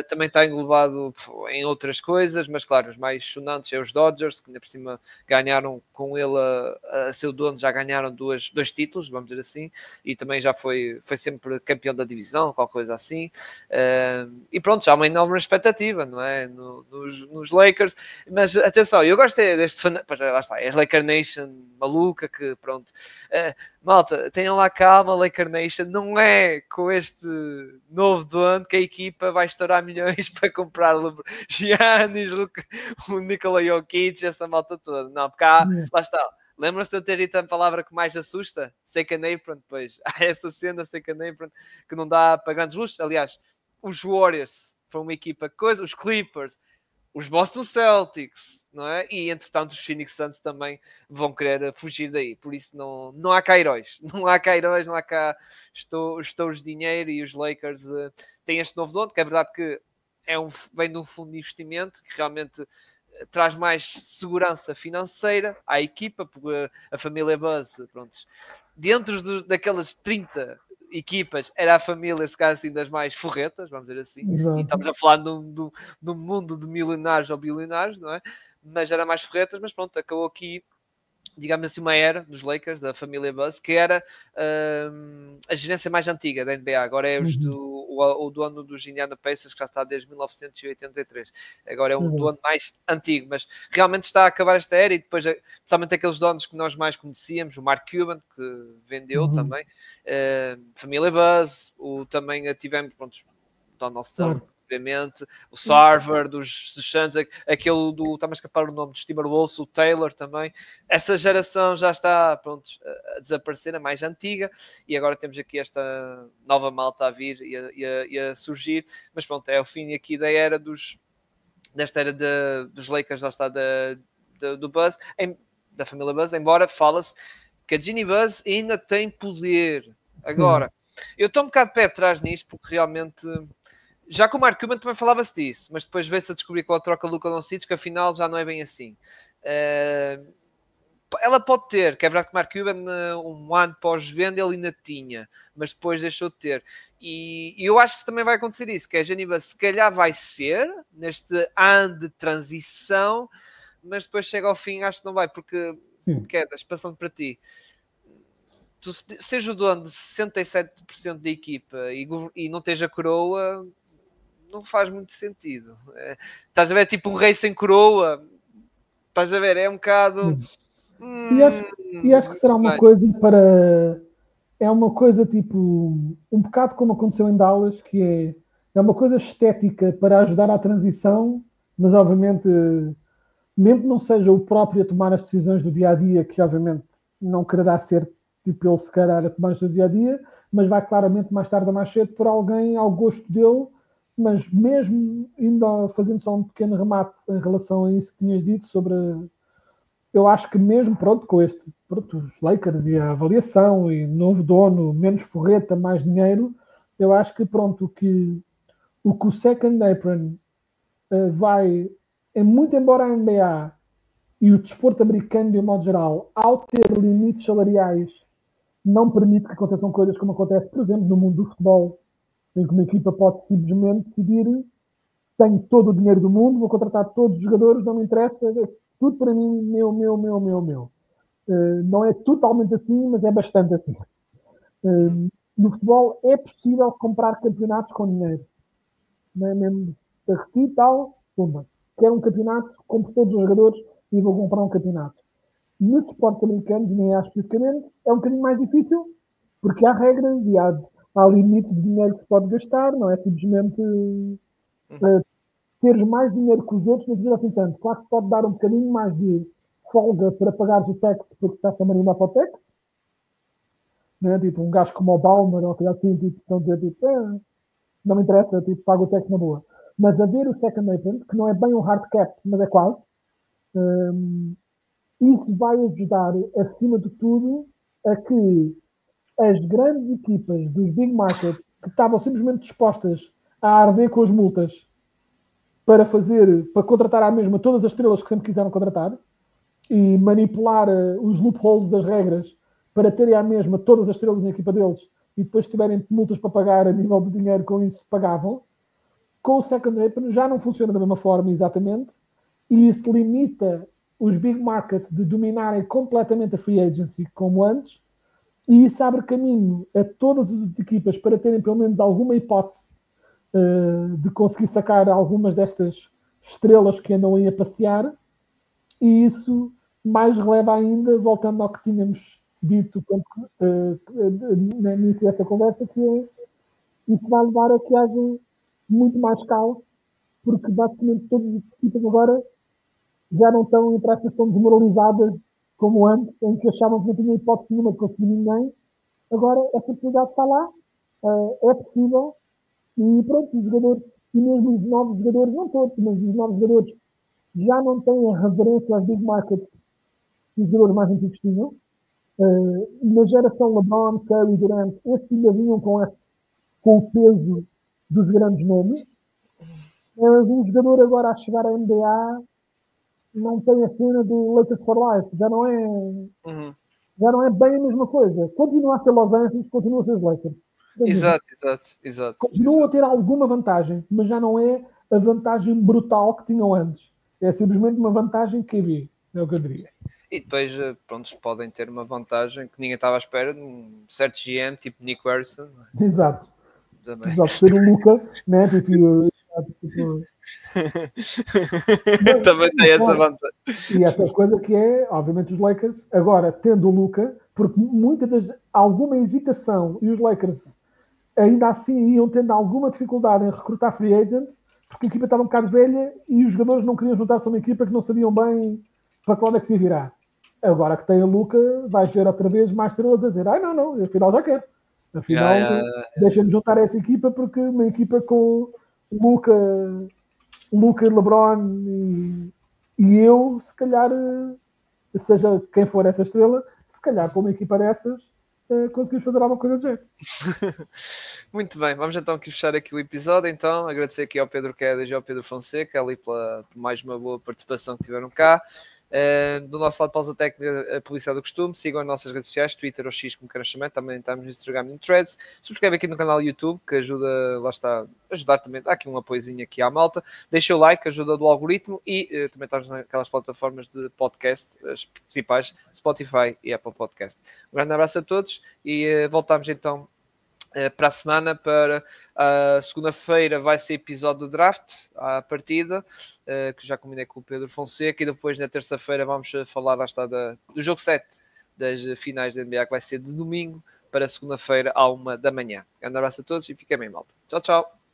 A: também está englobado em outras coisas, mas claro, os mais sonantes é os Dodgers, que ainda por cima ganharam com ele a seu dono, já ganharam dois títulos, vamos dizer assim, e também já foi sempre campeão da divisão, qualquer coisa assim, e pronto, já há uma enorme expectativa, não é? Nos Lakers. Mas atenção, eu gosto deste lá está, é a Laker Nation maluca que pronto, malta, tenham lá calma, Laker Nation não é com este novo dono que a equipa vai estourar milhões para comprar o Giannis, o Nikola Jokic, essa malta toda, não, porque lá está. Lembram-se de eu ter dito a palavra que mais assusta? Second Apron, depois há essa cena, Second Apron, que não dá para grandes luzes. Aliás, os Warriors foram uma equipa coisa, os Clippers, os Boston Celtics, não é? E, entretanto, os Phoenix Suns também vão querer fugir daí. Por isso, não há cá heróis. Não há cá heróis, não há cá estouros de dinheiro. E os Lakers têm este novo dono, que é verdade que vem de um fundo de investimento que realmente traz mais segurança financeira à equipa, porque a família Buzz, pronto, dentro daquelas 30 equipas, era a família, se calhar assim, das mais forretas, vamos dizer assim.
B: Exato.
A: E estamos a falar num mundo de milionários ou bilionários, não é? Mas era mais forretas, mas pronto, acabou aqui, digamos assim, uma era dos Lakers, da família Buzz, que era a gerência mais antiga da NBA. Agora é o dono dos Indiana Pacers, que já está desde 1983. Agora é um dono mais antigo, mas realmente está a acabar esta era. E depois, especialmente aqueles donos que nós mais conhecíamos, o Mark Cuban, que vendeu também, família Buzz, também tivemos, pronto, Donald Sterling, obviamente, o Sarver dos Suns, aquele está-me a escapar o nome dos Timberwolves, o Taylor também. Essa geração já está, pronto, a desaparecer, a mais antiga, e agora temos aqui esta nova malta a vir e a surgir, mas pronto, é o fim aqui da era desta era dos Lakers, já está do Buzz, da família Buzz, embora fala-se que a Ginny Buzz ainda tem poder. Agora, eu estou um bocado de pé atrás nisto, porque realmente Já com o Mark Cuban também falava-se disso, mas depois veio-se a descobrir com a troca Luka Doncic que afinal já não é bem assim. Ela pode ter, que é verdade que o Mark Cuban um ano pós-venda ele ainda tinha, mas depois deixou de ter. E eu acho que também vai acontecer isso, que a Geneva se calhar vai ser neste ano de transição, mas depois chega ao fim, acho que não vai, porque Quedas, passando para ti, tu seja o dono de 67% da equipa e não tens a coroa, não faz muito sentido. Estás a ver, tipo um rei sem coroa, estás a ver, é um bocado...
B: E acho que será uma coisa para... É uma coisa tipo, um bocado como aconteceu em Dallas, que é uma coisa estética para ajudar à transição, mas obviamente, mesmo que não seja o próprio a tomar as decisões do dia-a-dia, que obviamente não quererá ser tipo ele se calhar a tomar as decisões do dia-a-dia, mas vai claramente mais tarde ou mais cedo por alguém ao gosto dele, mas mesmo ainda fazendo só um pequeno remate em relação a isso que tinhas dito sobre... Eu acho que mesmo, pronto, com os Lakers e a avaliação e novo dono, menos forreta, mais dinheiro, eu acho que, pronto, o que o Second Apron vai, muito embora a NBA e o desporto americano, de um modo geral, ao ter limites salariais, não permite que aconteçam coisas como acontece, por exemplo, no mundo do futebol, em que uma equipa pode simplesmente decidir: tenho todo o dinheiro do mundo, vou contratar todos os jogadores, não me interessa, tudo para mim, meu. Não é totalmente assim, mas é bastante assim. No futebol é possível comprar campeonatos com dinheiro. Não é mesmo se retira e tal, toma. Quero um campeonato, compro todos os jogadores e vou comprar um campeonato. Nos esportes americanos, nem acho especificamente, é um bocadinho mais difícil, porque há regras e há limites de dinheiro que se pode gastar, não é simplesmente teres mais dinheiro que os outros, não dizer assim tanto. Claro que pode dar um bocadinho mais de folga para pagares o tax porque estás a mandar para o tax, né? Tipo um gajo como o Balmer ou coisa assim, tipo, estão a dizer, tipo, não me interessa, tipo, pago o tax na boa. Mas haver o second apron, que não é bem um hard cap, mas é quase, isso vai ajudar, acima de tudo, a que as grandes equipas dos big markets que estavam simplesmente dispostas a arder com as multas para contratar à mesma todas as estrelas que sempre quiseram contratar e manipular os loopholes das regras para terem à mesma todas as estrelas na equipa deles e depois se tiverem multas para pagar a nível de dinheiro com isso, pagavam. Com o second apron já não funciona da mesma forma exatamente e isso limita os big markets de dominarem completamente a free agency como antes e isso abre caminho a todas as equipas para terem pelo menos alguma hipótese de conseguir sacar algumas destas estrelas que andam aí a passear, e isso mais releva ainda, voltando ao que tínhamos dito no início desta conversa, que é isso vai levar a que haja muito mais caos, porque basicamente todas as equipas agora já não estão, entre aspas, tão desmoralizadas como antes, em que achavam que não tinham hipótese nenhuma de conseguir ninguém. Agora essa possibilidade está lá, é possível. E pronto, os jogadores, e mesmo os novos jogadores, não todos, mas os novos jogadores já não têm a reverência às big markets que os jogadores mais antigos tinham. Na geração LeBron, Curry, Durant, esses ainda vinham com o peso dos grandes nomes. Mas um jogador agora a chegar à NBA não tem a cena do Lakers for Life. Já não é bem a mesma coisa. Continua a ser Los Angeles, continua a ser os Lakers.
A: Exato.
B: Continuam a ter alguma vantagem, mas já não é a vantagem brutal que tinham antes. É simplesmente uma vantagem QB, é o que eu diria.
A: E depois, pronto, podem ter uma vantagem que ninguém estava à espera de um certo GM, tipo Nick Harrison.
B: Exato. Ser o Luka, né? Tipo,
A: também tem essa vantagem.
B: E essa coisa que é, obviamente, os Lakers, agora tendo o Luka, porque alguma hesitação, e os Lakers ainda assim iam tendo alguma dificuldade em recrutar free agents, porque a equipa estava um bocado velha e os jogadores não queriam juntar-se a uma equipa que não sabiam bem para quando é que se ia virar. Agora que tem a Luka, vais ver outra vez mais estrelas a dizer: não, afinal já quero. Afinal, deixa-me juntar essa equipa, porque uma equipa com Luka, LeBron e eu, se calhar, seja quem for essa estrela, se calhar com uma equipa dessas, conseguimos fazer alguma coisa do género.
A: Muito bem, vamos então aqui fechar aqui o episódio. Então, agradecer aqui ao Pedro Quedas e ao Pedro Fonseca ali por mais uma boa participação que tiveram cá. Do nosso lado, Pausa Técnica, a polícia do costume. Sigam as nossas redes sociais, Twitter ou X, como queiram chamar. Também estamos no Instagram e no Threads. Subscreve aqui no canal YouTube, que ajuda, lá está, ajudar também. Dá aqui um apoiozinho aqui à malta. Deixa o like, ajuda do algoritmo. E também estamos naquelas plataformas de podcast, as principais, Spotify e Apple Podcast. Um grande abraço a todos e voltamos então para a semana. Para a segunda-feira vai ser episódio do draft à partida, que já combinei com o Pedro Fonseca, e depois na terça-feira vamos falar do jogo 7 das finais da NBA, que vai ser de domingo para segunda-feira à 1 da manhã. Um grande abraço a todos e fiquem bem, malta. Tchau, tchau.